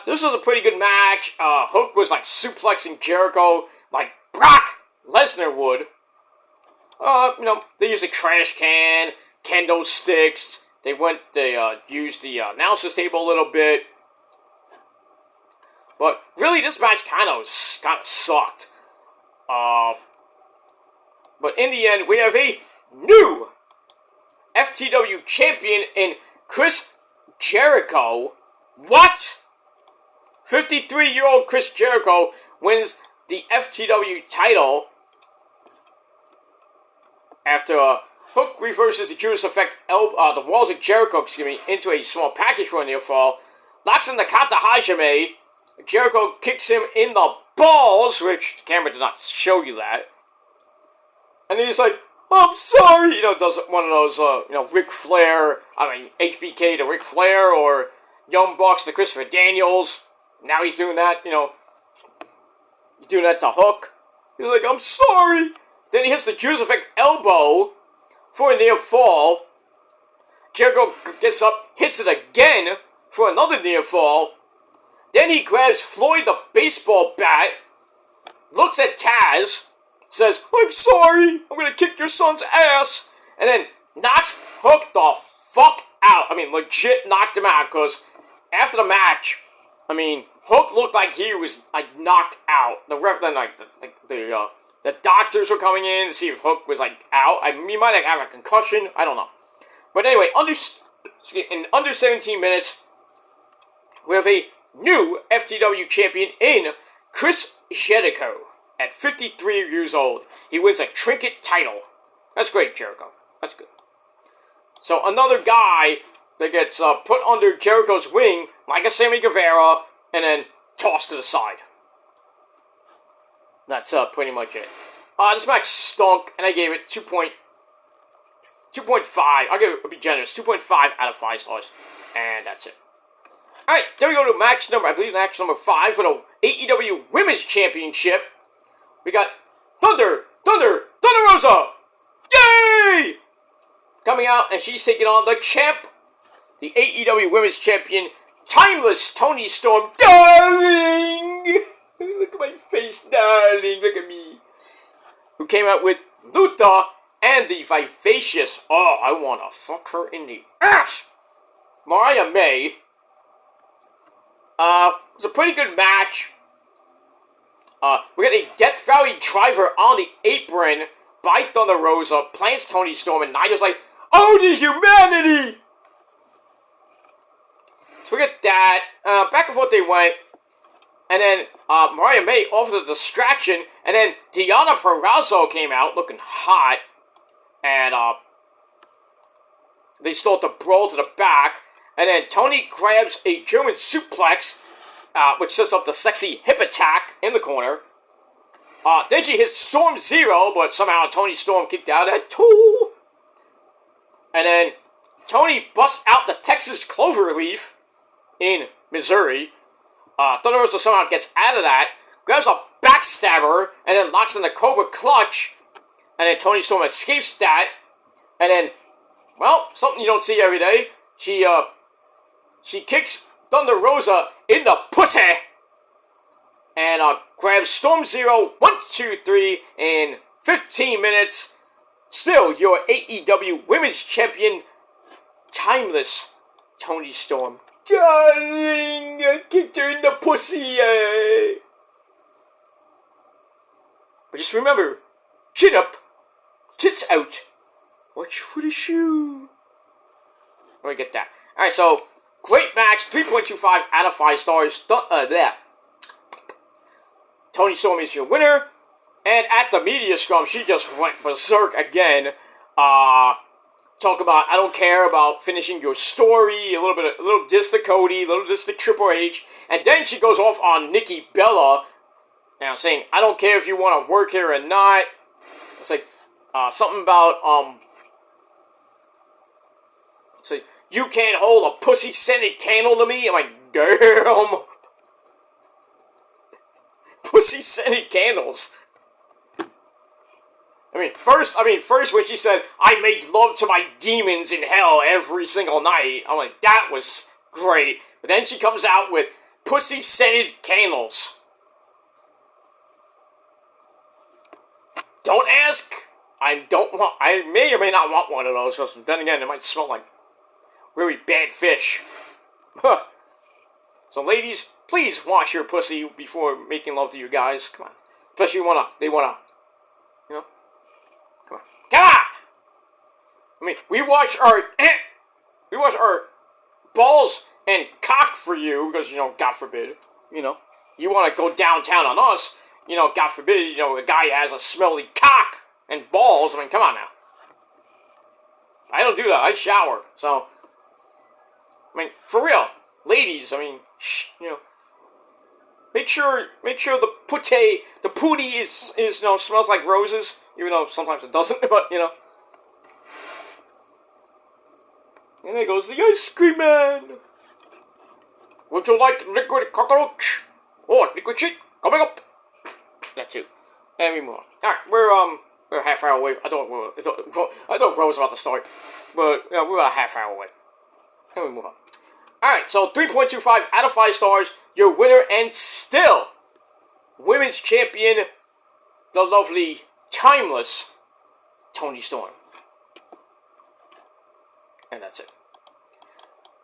This was a pretty good match. Hook was like suplexing Jericho like Brock Lesnar would. They used a trash can, kendo sticks. They used the announcer's table a little bit. But really, this match kind of sucked. But in the end, we have a new FTW champion in Chris Jericho. What? 53-year-old Chris Jericho wins the FTW title after Hook reverses the Judas Effect, the walls of Jericho, into a small package for a near fall. Locks in the Kata Hajime. Jericho kicks him in the balls, which the camera did not show you that. And he's like, I'm sorry, does one of those, Ric Flair, HBK to Ric Flair, or Young Bucks to Christopher Daniels. Now he's doing that, he's doing that to Hook. He's like, I'm sorry. Then he hits the Jews Effect elbow for a near fall. Jericho gets up, hits it again for another near fall. Then he grabs Floyd the baseball bat, looks at Taz, says, I'm sorry, I'm gonna kick your son's ass, and then knocks Hook the fuck out. Legit knocked him out, because after the match, Hook looked like he was, knocked out. The ref, then, the doctors were coming in to see if Hook was, out. He might have a concussion, I don't know. But anyway, in under 17 minutes, we have a new FTW champion in Chris Jericho at 53 years old. He wins a trinket title. That's great, Jericho. That's good. So another guy that gets put under Jericho's wing, like a Sammy Guevara, and then tossed to the side. That's pretty much it. This match stunk, and I gave it 2.5. I'll be generous, 2.5 out of 5 stars. And that's it. Alright, then we go to match number 5 for the AEW Women's Championship. We got Thunder Rosa! Yay! Coming out, and she's taking on the champ, the AEW Women's Champion, Timeless Toni Storm. Darling! Look at my face, darling. Look at me. Who came out with Luther and the vivacious, I wanna fuck her in the ass, Mariah May. It was a pretty good match. We got a Death Valley driver on the apron by Thunder Rosa, plants Toni Storm, and Nigel's like, oh, the humanity! So we got that. Back and forth they went. And then Mariah May offered a distraction, and then Deonna Purrazzo came out looking hot. And they start to brawl to the back. And then Toni grabs a German suplex, which sets up the sexy hip attack in the corner. Then she hits Storm Zero, but somehow Toni Storm kicked out at 2. And then Toni busts out the Texas Cloverleaf in Missouri. Thunder Rosa somehow gets out of that, grabs a backstabber, and then locks in the Cobra Clutch. And then Toni Storm escapes that. And then, well, something you don't see every day. She kicks Thunder Rosa in the pussy. And grabs Storm Zero, 1, 2, 3 in 15 minutes. Still, your AEW Women's Champion, Timeless Toni Storm. Darling, I kicked her in the pussy. But just remember, chin up, tits out, watch for the shoe. Let me get that. Alright, so, great match, 3.25 out of 5 stars. There. Toni Storm is your winner. And at the media scrum, she just went berserk again. Talk about, I don't care about finishing your story, a little diss to Cody, a little diss to Triple H. And then she goes off on Nikki Bella. Now saying, I don't care if you want to work here or not. It's like, something about, it's like, you can't hold a pussy-scented candle to me? I'm like, damn. Pussy-scented candles. First when she said, I make love to my demons in hell every single night, I'm like, that was great. But then she comes out with pussy-scented candles. Don't ask. I may or may not want one of those, because then again, it might smell like really bad fish. So ladies, please wash your pussy before making love to you guys. Come on. Especially they wanna, you know? Come on. Come on! We wash our balls and cock for you, because, God forbid, you want to go downtown on us, God forbid, a guy has a smelly cock and balls. Come on now. I don't do that. I shower. So, for real. Ladies, Make sure the pootie is smells like roses, even though sometimes it doesn't. But and there goes the ice cream man. Would you like liquid cockroach or liquid shit coming up? That's it. And we move on. All right, we're a half hour away. I thought Rose was about to start, but we're about a half hour away. And we move on. All right, so 3.25 out of 5 stars. Your winner and still women's champion, the lovely, timeless Toni Storm. And that's it.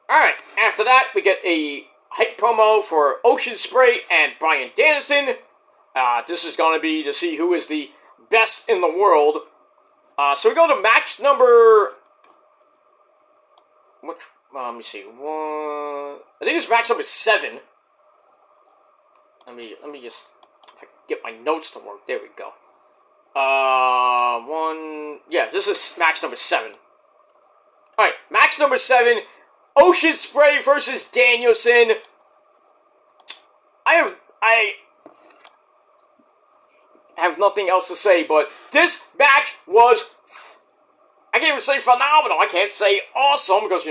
All right, after that, we get a hype promo for Oceanspray and Bryan Danielson. This is going to be to see who is the best in the world. So we go to match number... let me see. I think it's match number 7. Let me just... If I can get my notes to work. There we go. Yeah, this is match number 7. Alright, match number 7. Oceanspray versus Danielson. I have nothing else to say, but this match was... I can't even say phenomenal. I can't say awesome, because,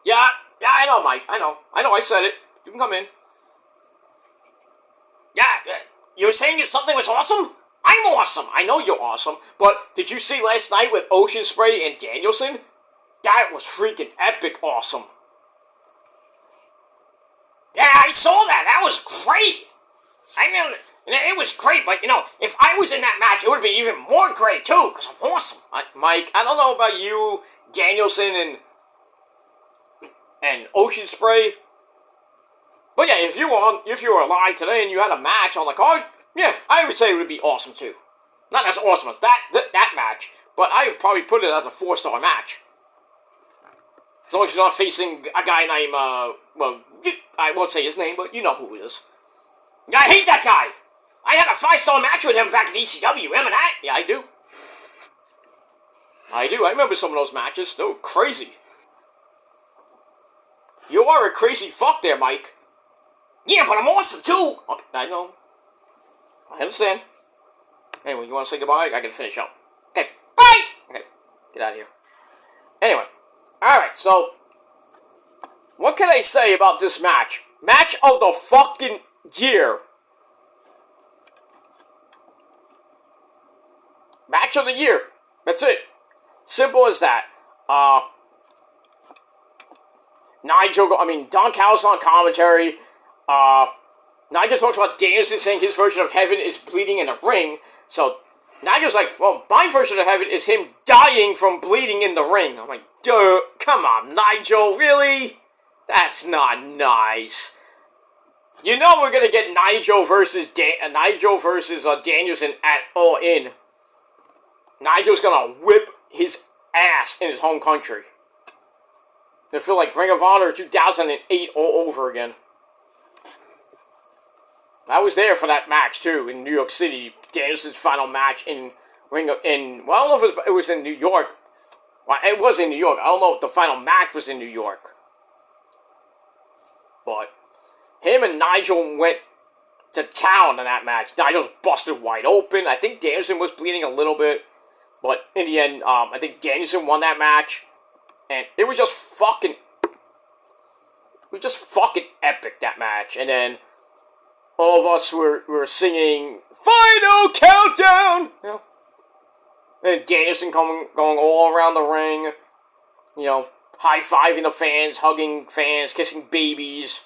Yeah, I know, Mike. I know, I said it. You can come in. Yeah, you were saying that something was awesome? I'm awesome. I know you're awesome. But did you see last night with Oceanspray and Danielson? That was freaking epic awesome. Yeah, I saw that. That was great. I mean, it was great, but, if I was in that match, it would be even more great, too, because I'm awesome. Mike, I don't know about you, Danielson, and Oceanspray. But yeah, if you were alive today and you had a match on the card, yeah, I would say it would be awesome too. Not as awesome as that match, but I would probably put it as a 4-star match. As long as you're not facing a guy named, I won't say his name, but you know who it is. I hate that guy! I had a 5-star match with him back in ECW, remember that? Yeah, I do. I remember some of those matches. They were crazy. You are a crazy fuck there, Mike. Yeah, but I'm awesome, too. Okay, I know. I understand. Anyway, you want to say goodbye? I can finish up. Okay, bye! Okay, get out of here. Anyway, alright, so... What can I say about this match? Match of the fucking year. Match of the year. That's it. Simple as that. Don Callis on commentary. Nigel talks about Danielson saying his version of heaven is bleeding in the ring. So, Nigel's like, well, my version of heaven is him dying from bleeding in the ring. I'm like, dude, come on, Nigel, really? That's not nice. You know we're gonna get Nigel versus Danielson at All In. Nigel's gonna whip his ass in his home country. They feel like Ring of Honor 2008 all over again. I was there for that match too in New York City. Danielson's final match in I don't know if it was in New York. Well, it was in New York. I don't know if the final match was in New York. But him and Nigel went to town in that match. Nigel's busted wide open. I think Danielson was bleeding a little bit. But in the end, I think Danielson won that match. And it was just fucking epic, that match. And then all of us were singing Final Countdown! And Danielson going all around the ring. High-fiving the fans, hugging fans, kissing babies.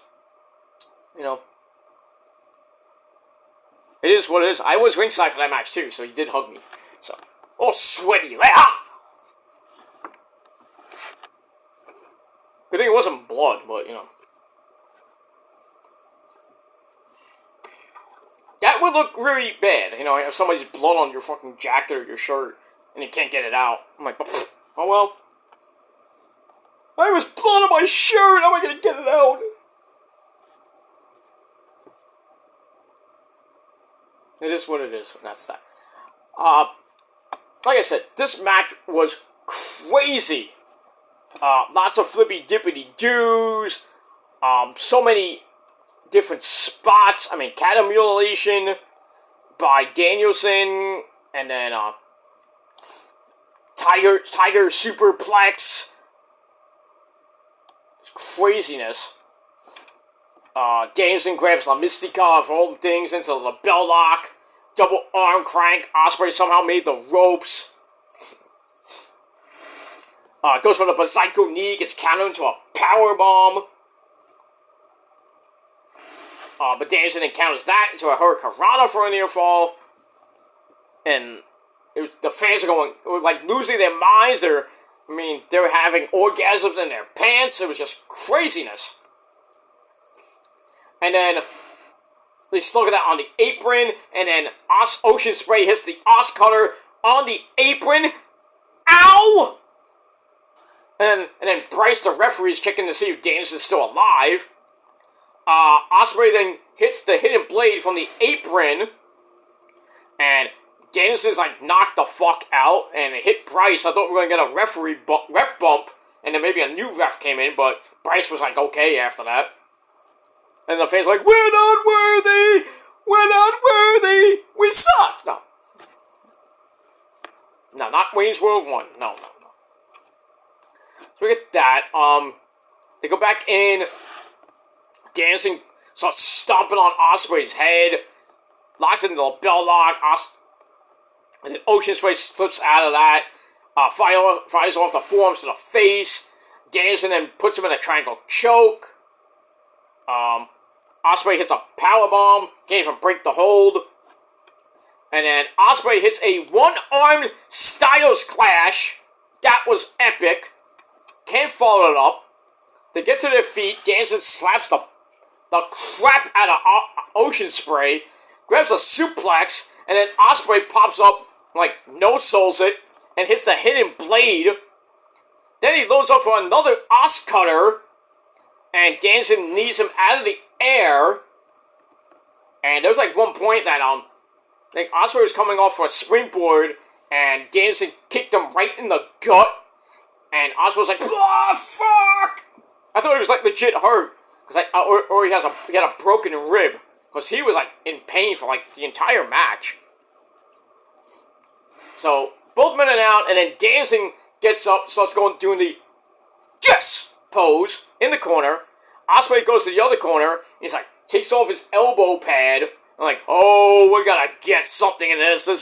It is what it is. I was ringside for that match too, so he did hug me. So, all sweaty. Good thing it wasn't blood, but, that would look really bad, if somebody's blood on your fucking jacket or your shirt, and you can't get it out. I'm like, oh well. I was blood on my shirt, how am I gonna get it out? It is what it is, and that's that. Like I said, this match was crazy. Lots of flippy-dippity doos. So many different spots. I mean, cat mutilation by Danielson, and then Tiger superplex. It's craziness. Danielson grabs La Mystica, rolling things into the bell lock. Double arm crank. Ospreay somehow made the ropes. Goes for the Bazaiku knee, gets countered into a power bomb. But Danielson encounters that into a Hurricanrana for a near fall. And the fans are going, losing their minds. They're having orgasms in their pants. It was just craziness. And then they slug it out on the apron, and then Oceanspray hits the Os Cutter on the apron. Ow! And then Bryce, the referee, is checking to see if Danielson's still alive. Ospreay then hits the hidden blade from the apron, and Danielson's knocked the fuck out, and it hit Bryce. I thought we were going to get a ref bump, and then maybe a new ref came in, but Bryce was okay after that. And the fans we're not worthy! We're not worthy! We suck! No, not Wayne's World 1. No. So we get that. They go back in. Danielson starts stomping on Ospreay's head. Locks it into the bell lock. And then Oceanspray slips out of that. Fires off the forearms to the face. Danielson then puts him in a triangle choke. Ospreay hits a powerbomb. Can't even break the hold. And then Ospreay hits a one-armed Styles Clash. That was epic. Can't follow it up. They get to their feet. Danielson slaps the crap out of Oceanspray. Grabs a suplex. And then Ospreay pops up, no-souls it. And hits the hidden blade. Then he loads up for another Os Cutter. And Danielson knees him out of the air. And there's one point that Ospreay was coming off for a springboard, and Danielson kicked him right in the gut. And Ospreay was oh fuck! I thought he was legit hurt, or he had a broken rib, because he was in pain for the entire match. So both men are out, and then Danielson gets up, starts doing the yes pose in the corner. Ospreay goes to the other corner. He's takes off his elbow pad. I'm oh, we're gonna get something in this. The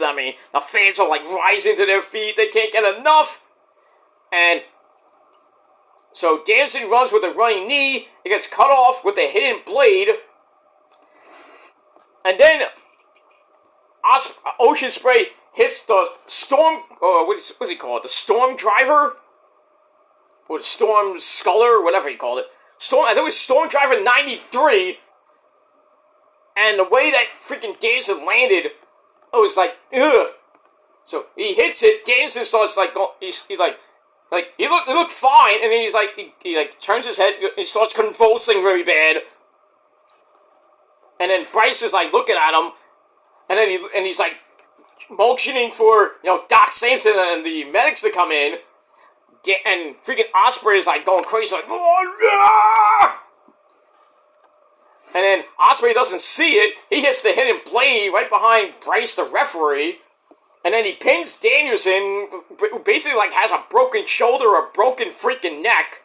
fans are rising to their feet. They can't get enough. And so Danielson runs with a running knee. It gets cut off with a hidden blade. And then Oceanspray hits the Storm. What's he called? The Storm Driver? Or the Storm Sculler? Whatever he called it. I think it was Storm Driver 93. And the way that freaking Danielson landed, it was ugh. So he hits it. Danielson starts he looked fine, and then he turns his head, and he starts convulsing really bad. And then Bryce is looking at him, and then he's motioning for Doc Samson and the medics to come in. And freaking Ospreay is going crazy, oh, yeah! And then Ospreay doesn't see it. He hits the hidden blade right behind Bryce, the referee. And then he pins Danielson, who basically has a broken shoulder or a broken freaking neck.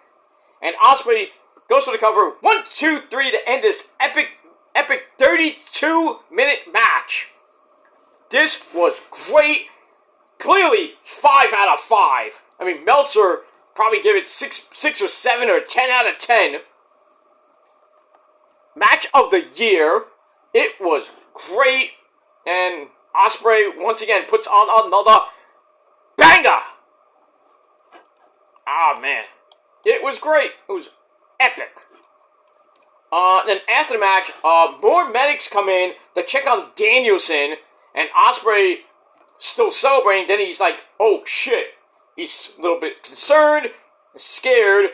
And Ospreay goes for the cover. 1, 2, 3 to end this epic 32-minute match. This was great. Clearly 5 out of 5. Meltzer probably gave it 6 or 7 or 10 out of 10. Match of the year. It was great. And Ospreay once again puts on another banger. Ah, man. It was great. It was epic. Then after the match, more medics come in to check on Danielson. And Ospreay still celebrating. Then he's oh shit. He's a little bit concerned, scared,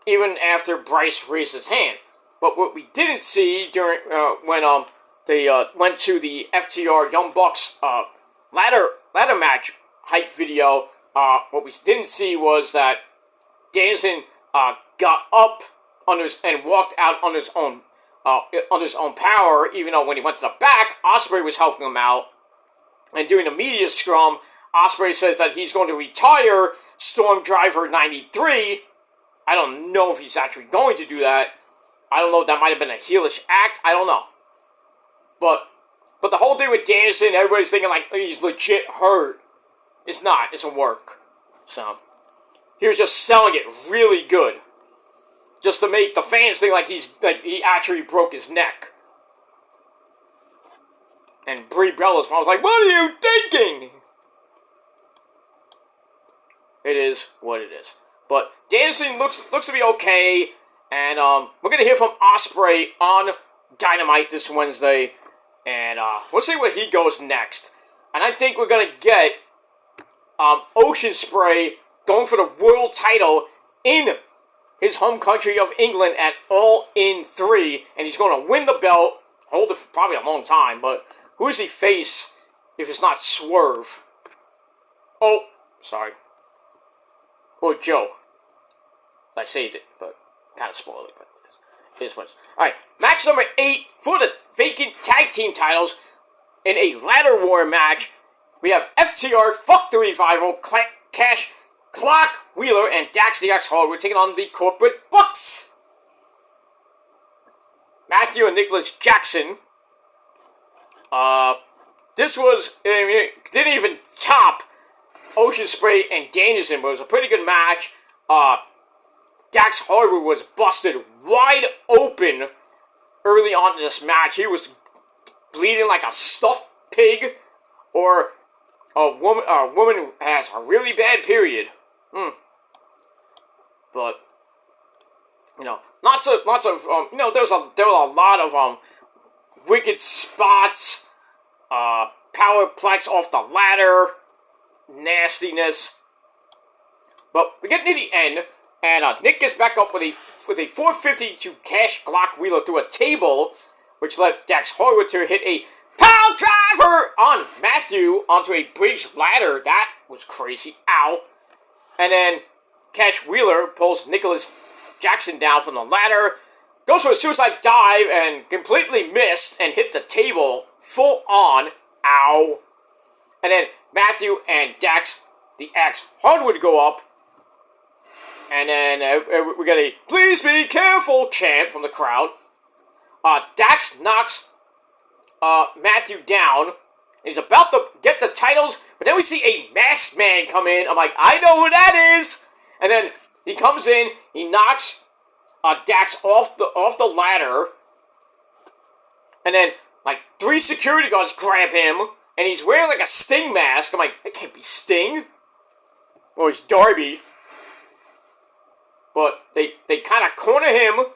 even after Bryce raised his hand. But what we didn't see during when they went to the FTR Young Bucks ladder match hype video, what we didn't see was that Danielson got up and walked out on his own power. Even though when he went to the back, Ospreay was helping him out. And during the media scrum, Ospreay says that he's going to retire Storm Driver 93. I don't know if he's actually going to do that. I don't know if that might have been a heelish act. I don't know. But the whole thing with Danielson, everybody's thinking like he's legit hurt. It's not. It's a work. So he was just selling it really good, just to make the fans think like he actually broke his neck. And Brie Bella's mom was like, "What are you thinking?" It is what it is. But Danielson looks to be okay, and we're gonna hear from Ospreay on Dynamite this Wednesday, and we'll see where he goes next. And I think we're gonna get Oceanspray going for the world title in his home country of England at All In 3, and he's going to win the belt, hold it for probably a long time, but who does he face if it's not Swerve? Oh, sorry. Or Joe. I saved it, but kind of spoiled it, but it is what it is. Alright, match number 8 for the vacant tag team titles in a ladder war match. We have FTR, Fuck the Revival, Cash, Clock, Wheeler, and Dax the X-Hard. Taking on the Corporate Bucks. Matthew and Nicholas Jackson. This was, it didn't even top Oceanspray and Danielson, but it was a pretty good match. Dax Harwood was busted wide open early on in this match. He was bleeding like a stuffed pig, or a woman has a really bad period. But lots of there were a lot of wicked spots, powerplex off the ladder, nastiness. But we get near the end, and Nick gets back up with a 450 to cash Glock Wheeler through a table, which led Dax Harwood to hit a pile driver on Matthew onto a bridge ladder. That was crazy. Ow. And then Cash Wheeler pulls Nicholas Jackson down from the ladder, goes for a suicide dive and completely missed and hit the table full on. Ow. And then Matthew and Dax the X Hardwood go up. And then we get a "Please be careful" chant from the crowd. Dax knocks Matthew down. He's about to get the titles, but then we see a masked man come in. I'm like, I know who that is. And then he comes in, he knocks Dax off the ladder, and then like 3 security guards grab him, and he's wearing like a Sting mask. I'm like, that can't be Sting. Or it's Darby. But they kind of corner him,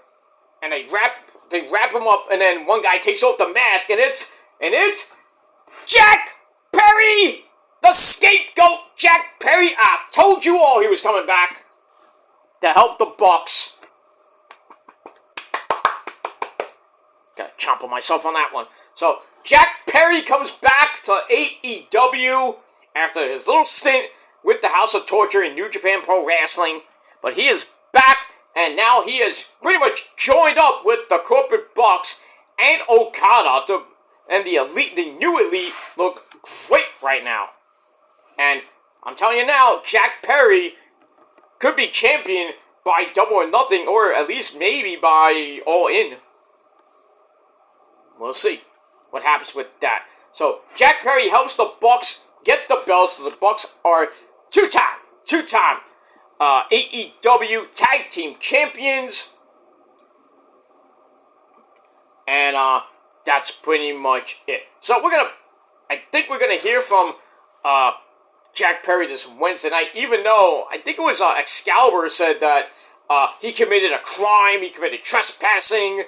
and they wrap him up, and then one guy takes off the mask, and it's Jack Perry, the scapegoat. Jack Perry. I told you all he was coming back to help the Bucks. Gotta chomp on myself on that one. So Jack Perry comes back to AEW after his little stint with the House of Torture in New Japan Pro Wrestling, but he is back, and now he has pretty much joined up with the Corporate Bucks and Okada and the Elite. The new Elite look great right now. And I'm telling you now, Jack Perry could be champion by Double or Nothing, or at least maybe by All In. We'll see what happens with that. So Jack Perry helps the Bucks get the belts, so the Bucks are two-time AEW Tag Team Champions. And that's pretty much it. So I think we're gonna hear from Jack Perry this Wednesday night, even though I think it was Excalibur said that he committed a crime, he committed trespassing.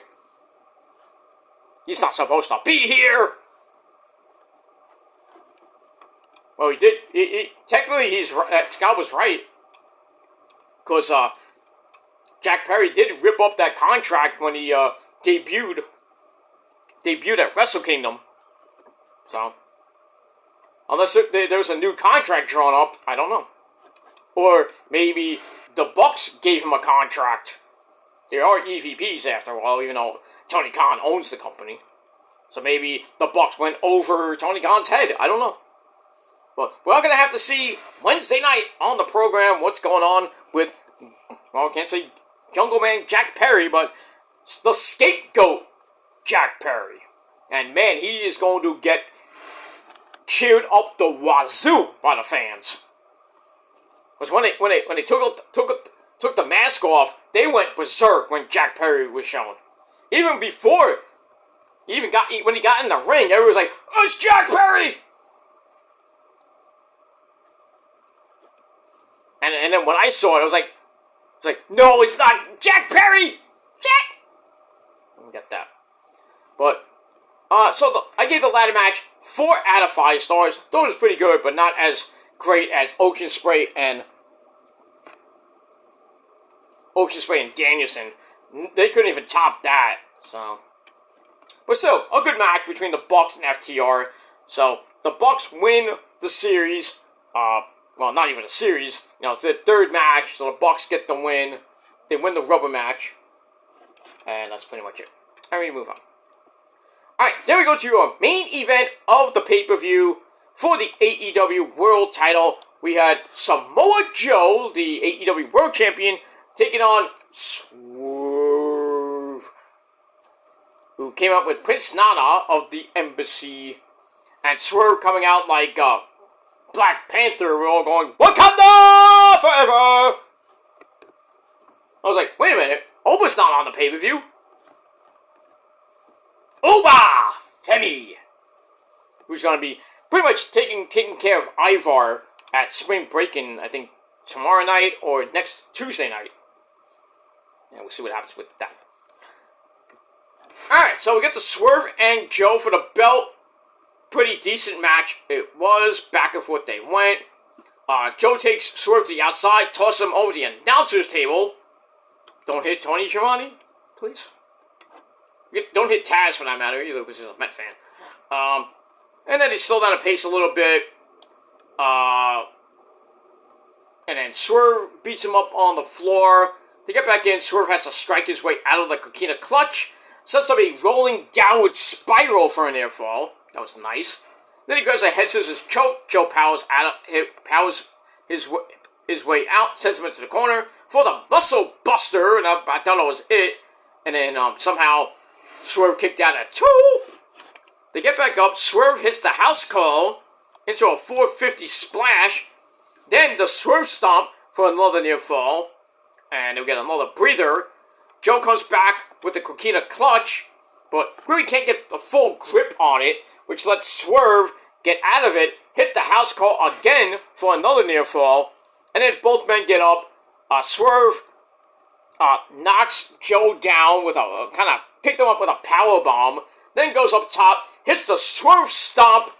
He's not supposed to be here. Well, he did. Technically, Excalibur's right. Because Jack Perry did rip up that contract when he debuted at Wrestle Kingdom. So, unless there's a new contract drawn up, I don't know. Or maybe the Bucks gave him a contract. there are EVPs after all, even though Tony Khan owns the company. So maybe the Bucks went over Tony Khan's head. I don't know. But we're going to have to see Wednesday night on the program what's going on with, well, I can't say Jungle Man Jack Perry, but the scapegoat Jack Perry. And man, he is going to get cheered up the wazoo by the fans. Because when they took the mask off, they went berserk when Jack Perry was shown. Even before, when he got in the ring, everyone was like, "Oh, it's Jack Perry!" And then when I saw it, I was like, no, it's not Jack Perry! Jack! I get that. But, I gave the ladder match 4 out of 5 stars. Thought it was pretty good, but not as great as Oceanspray and Danielson. They couldn't even top that, so. But still, a good match between the Bucks and FTR. So, the Bucks win the series. Well, not even a series. It's their 3rd match, so the Bucks get the win. They win the rubber match. And that's pretty much it. Alright, move on. Alright, then we go to your main event of the pay-per-view for the AEW World title. We had Samoa Joe, the AEW World Champion, taking on Swerve, who came up with Prince Nana of the Embassy. And Swerve coming out like Black Panther. We're all going, Wakanda forever! I was like, wait a minute, Oba's not on the pay-per-view. Oba Femi, who's going to be pretty much taking care of Ivar at Spring Break-In, I think, tomorrow night or next Tuesday night. And we'll see what happens with that. Alright, so we get the Swerve and Joe for the belt. Pretty decent match it was. Back and forth they went. Joe takes Swerve to the outside, tosses him over the announcer's table. Don't hit Tony Schiavone, please. Don't hit Taz for that matter either, because he's a Met fan. And then he slowed down the pace a little bit. And then Swerve beats him up on the floor. They get back in. Swerve has to strike his way out of the Coquina clutch. Sets up a rolling downward spiral for an air fall. That was nice. Then he goes a head scissors choke. Joe powers his way out, sends him into the corner for the muscle buster, and I thought it was it. And then somehow Swerve kicked out at 2. They get back up. Swerve hits the house call into a 450 splash. Then the Swerve stomp for another near fall, and we get another breather. Joe comes back with the Coquina clutch, but really can't get the full grip on it, which lets Swerve get out of it, hit the house call again for another near fall, and then both men get up. Swerve knocks Joe down with picked him up with a power bomb, then goes up top, hits the Swerve stomp,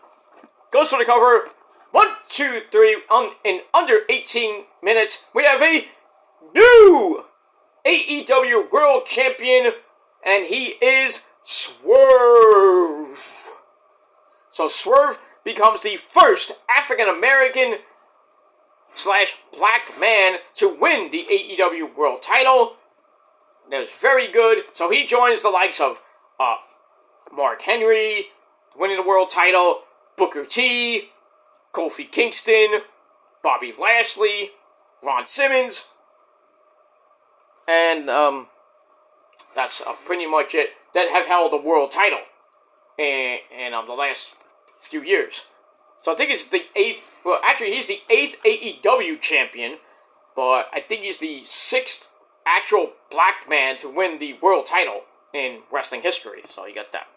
goes for the cover. 1, 2, 3, in under 18 minutes, we have a new AEW World Champion, and he is Swerve. So Swerve becomes the first African-American / black man to win the AEW World title. That was very good. So he joins the likes of Mark Henry, winning the world title, Booker T, Kofi Kingston, Bobby Lashley, Ron Simmons, and that's pretty much it, that have held the world title in the last few years. So I think it's the 8th, well actually he's the 8th AEW champion, but I think he's the 6th actual black man to win the world title in wrestling history, so you got that.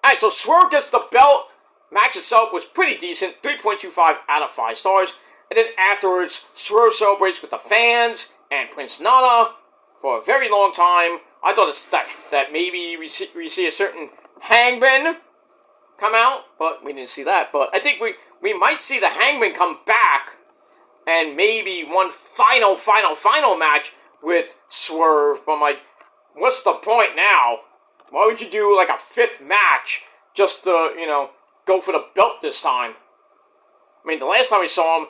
Alright, so Swerve gets the belt. Match itself was pretty decent, 3.25 out of 5 stars. And then afterwards, Swerve celebrates with the fans and Prince Nana for a very long time. I thought that maybe we see a certain Hangman come out, but we didn't see that. But I think we might see the Hangman come back and maybe one final match with Swerve. But I'm like, what's the point now? Why would you do like a 5th match just to, go for the belt this time? I mean, the last time we saw him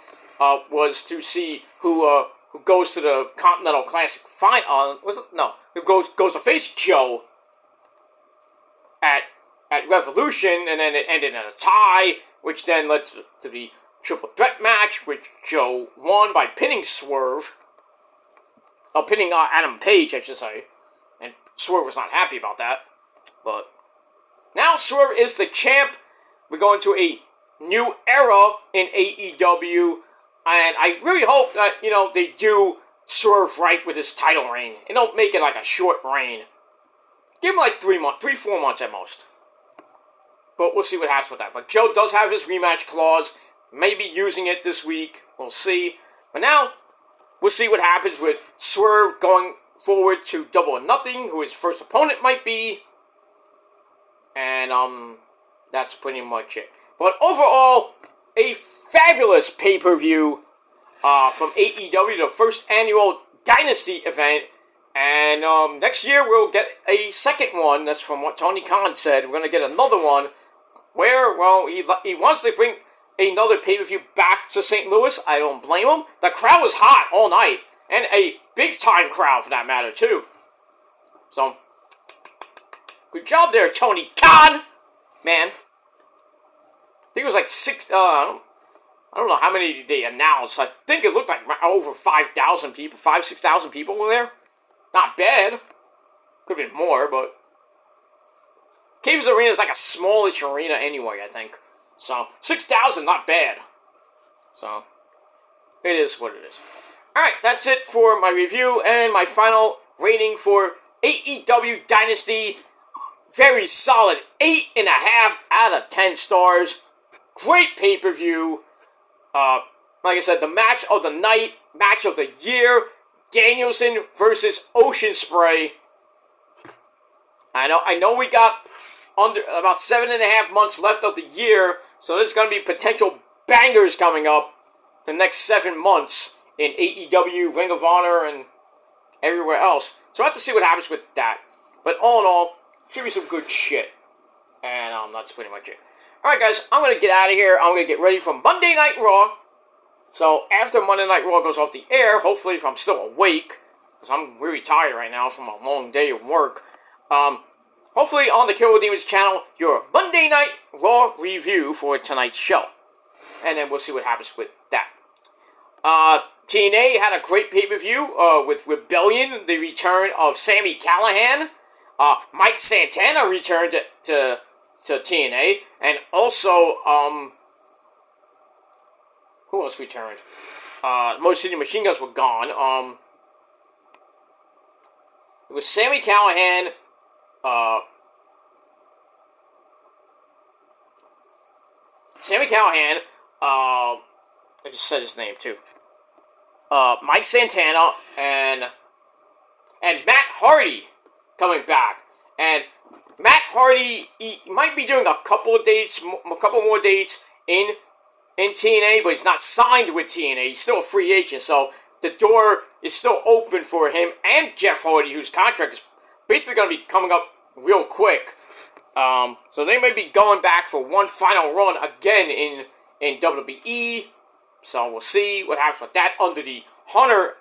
was to see who who goes to the Continental Classic final. Who goes to face Joe at Revolution, and then it ended in a tie, which then led to the triple threat match, which Joe won by pinning Swerve. Pinning Adam Page, I should say. And Swerve was not happy about that. But now Swerve is the champ. We're going to a new era in AEW. And I really hope that, they do Swerve right with his title reign. And don't make it like a short reign. Give him like 4 months at most. But we'll see what happens with that. But Joe does have his rematch clause. Maybe using it this week. We'll see. But now, we'll see what happens with Swerve going forward to Double or Nothing, who his first opponent might be. And, that's pretty much it. But overall, a fabulous pay-per-view from AEW, the first annual Dynasty event. And next year we'll get a second one. That's from what Tony Khan said. We're going to get another one where, well, he wants to bring another pay-per-view back to St. Louis. I don't blame him. The crowd was hot all night. And a big-time crowd, for that matter, too. So, good job there, Tony Khan. Man. I think it was like I don't know how many they announced. I think it looked like over 5,000 people. 6,000 people were there. Not bad. Could have been more, but Caves Arena is like a smallish arena anyway, I think. So, 6,000, not bad. So, it is what it is. Alright, that's it for my review and my final rating for AEW Dynasty. Very solid 8.5 out of 10 stars. Great pay-per-view. Like I said, the match of the night, match of the year, Danielson versus Oceanspray. I know we got under about 7.5 months left of the year, so there's going to be potential bangers coming up the next 7 months in AEW, Ring of Honor, and everywhere else. So I have to see what happens with that. But all in all, should be some good shit. And that's pretty much it. Alright guys, I'm going to get out of here. I'm going to get ready for Monday Night Raw. So after Monday Night Raw goes off the air, hopefully if I'm still awake, because I'm really tired right now from a long day of work, hopefully on the Killer Demons channel, your Monday Night Raw review for tonight's show. And then we'll see what happens with that. TNA had a great pay-per-view with Rebellion, the return of Sami Callihan. Mike Santana returned to TNA. And also, who else returned? Motor City Machine Guns were gone. It was Sami Callihan, I just said his name too. Mike Santana and Matt Hardy coming back. And Matt Hardy, he might be doing a couple more dates in TNA, but he's not signed with TNA. He's still a free agent, so the door is still open for him and Jeff Hardy, whose contract is basically going to be coming up real quick. So they may be going back for one final run again in WWE. So we'll see what happens with that under the under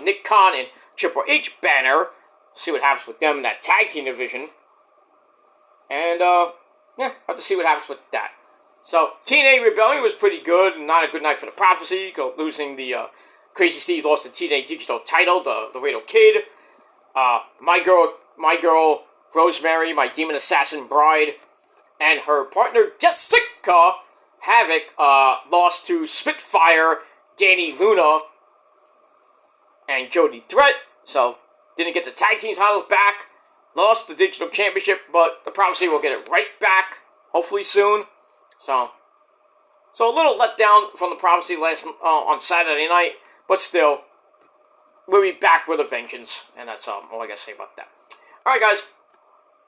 Nick Khan and Triple H banner. See what happens with them in that tag team division. And, yeah, have to see what happens with that. So, TNA Rebellion was pretty good. Not a good night for the Prophecy. Losing the, Crazy Steve lost the TNA Digital title, the Laredo Kid. My girl, Rosemary, my Demon Assassin bride, and her partner, Jessica Havoc, lost to Spitfire, Danny Luna, and Jody Threat. So, didn't get the tag team titles back. Lost the digital championship, but the Prophecy will get it right back, hopefully soon. So a little letdown from the Prophecy on Saturday night, but still, we'll be back with a vengeance, and that's all I gotta say about that. Alright guys,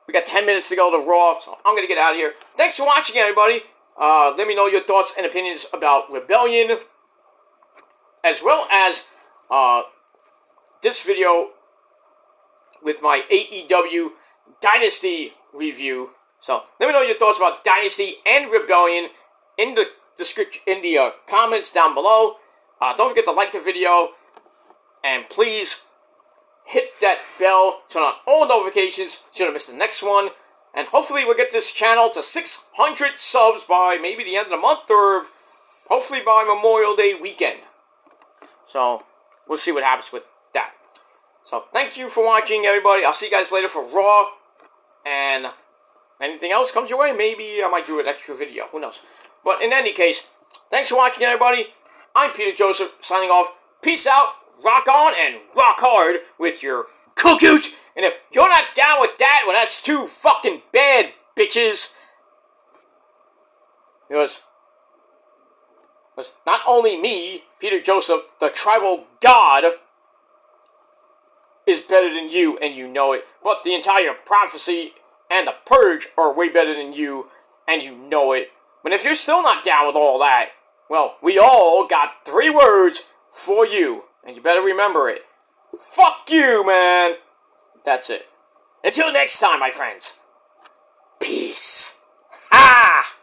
we got 10 minutes to go to Raw, so I'm gonna get out of here. Thanks for watching, everybody. Let me know your thoughts and opinions about Rebellion, as well as this video with my AEW Dynasty review. So let me know your thoughts about Dynasty and Rebellion in the description, in the comments down below. Don't forget to like the video, and please hit that bell to turn on all notifications so you don't miss the next one. And hopefully we'll get this channel to 600 subs by maybe the end of the month, or hopefully by Memorial Day weekend. So, we'll see what happens with that. So, thank you for watching, everybody. I'll see you guys later for Raw. And anything else comes your way, maybe I might do an extra video. Who knows? But in any case, thanks for watching, everybody. I'm Peter Joseph, signing off. Peace out, rock on, and rock hard with your cooch. And if you're not down with that, well, that's too fucking bad, bitches. Because not only me, Peter Joseph, the tribal god, is better than you, and you know it, but the entire prophecy and the purge are way better than you, and you know it. But if you're still not down with all that, well, we all got 3 words for you, and you better remember it. Fuck you, man. That's it. Until next time, my friends. Peace. Ha!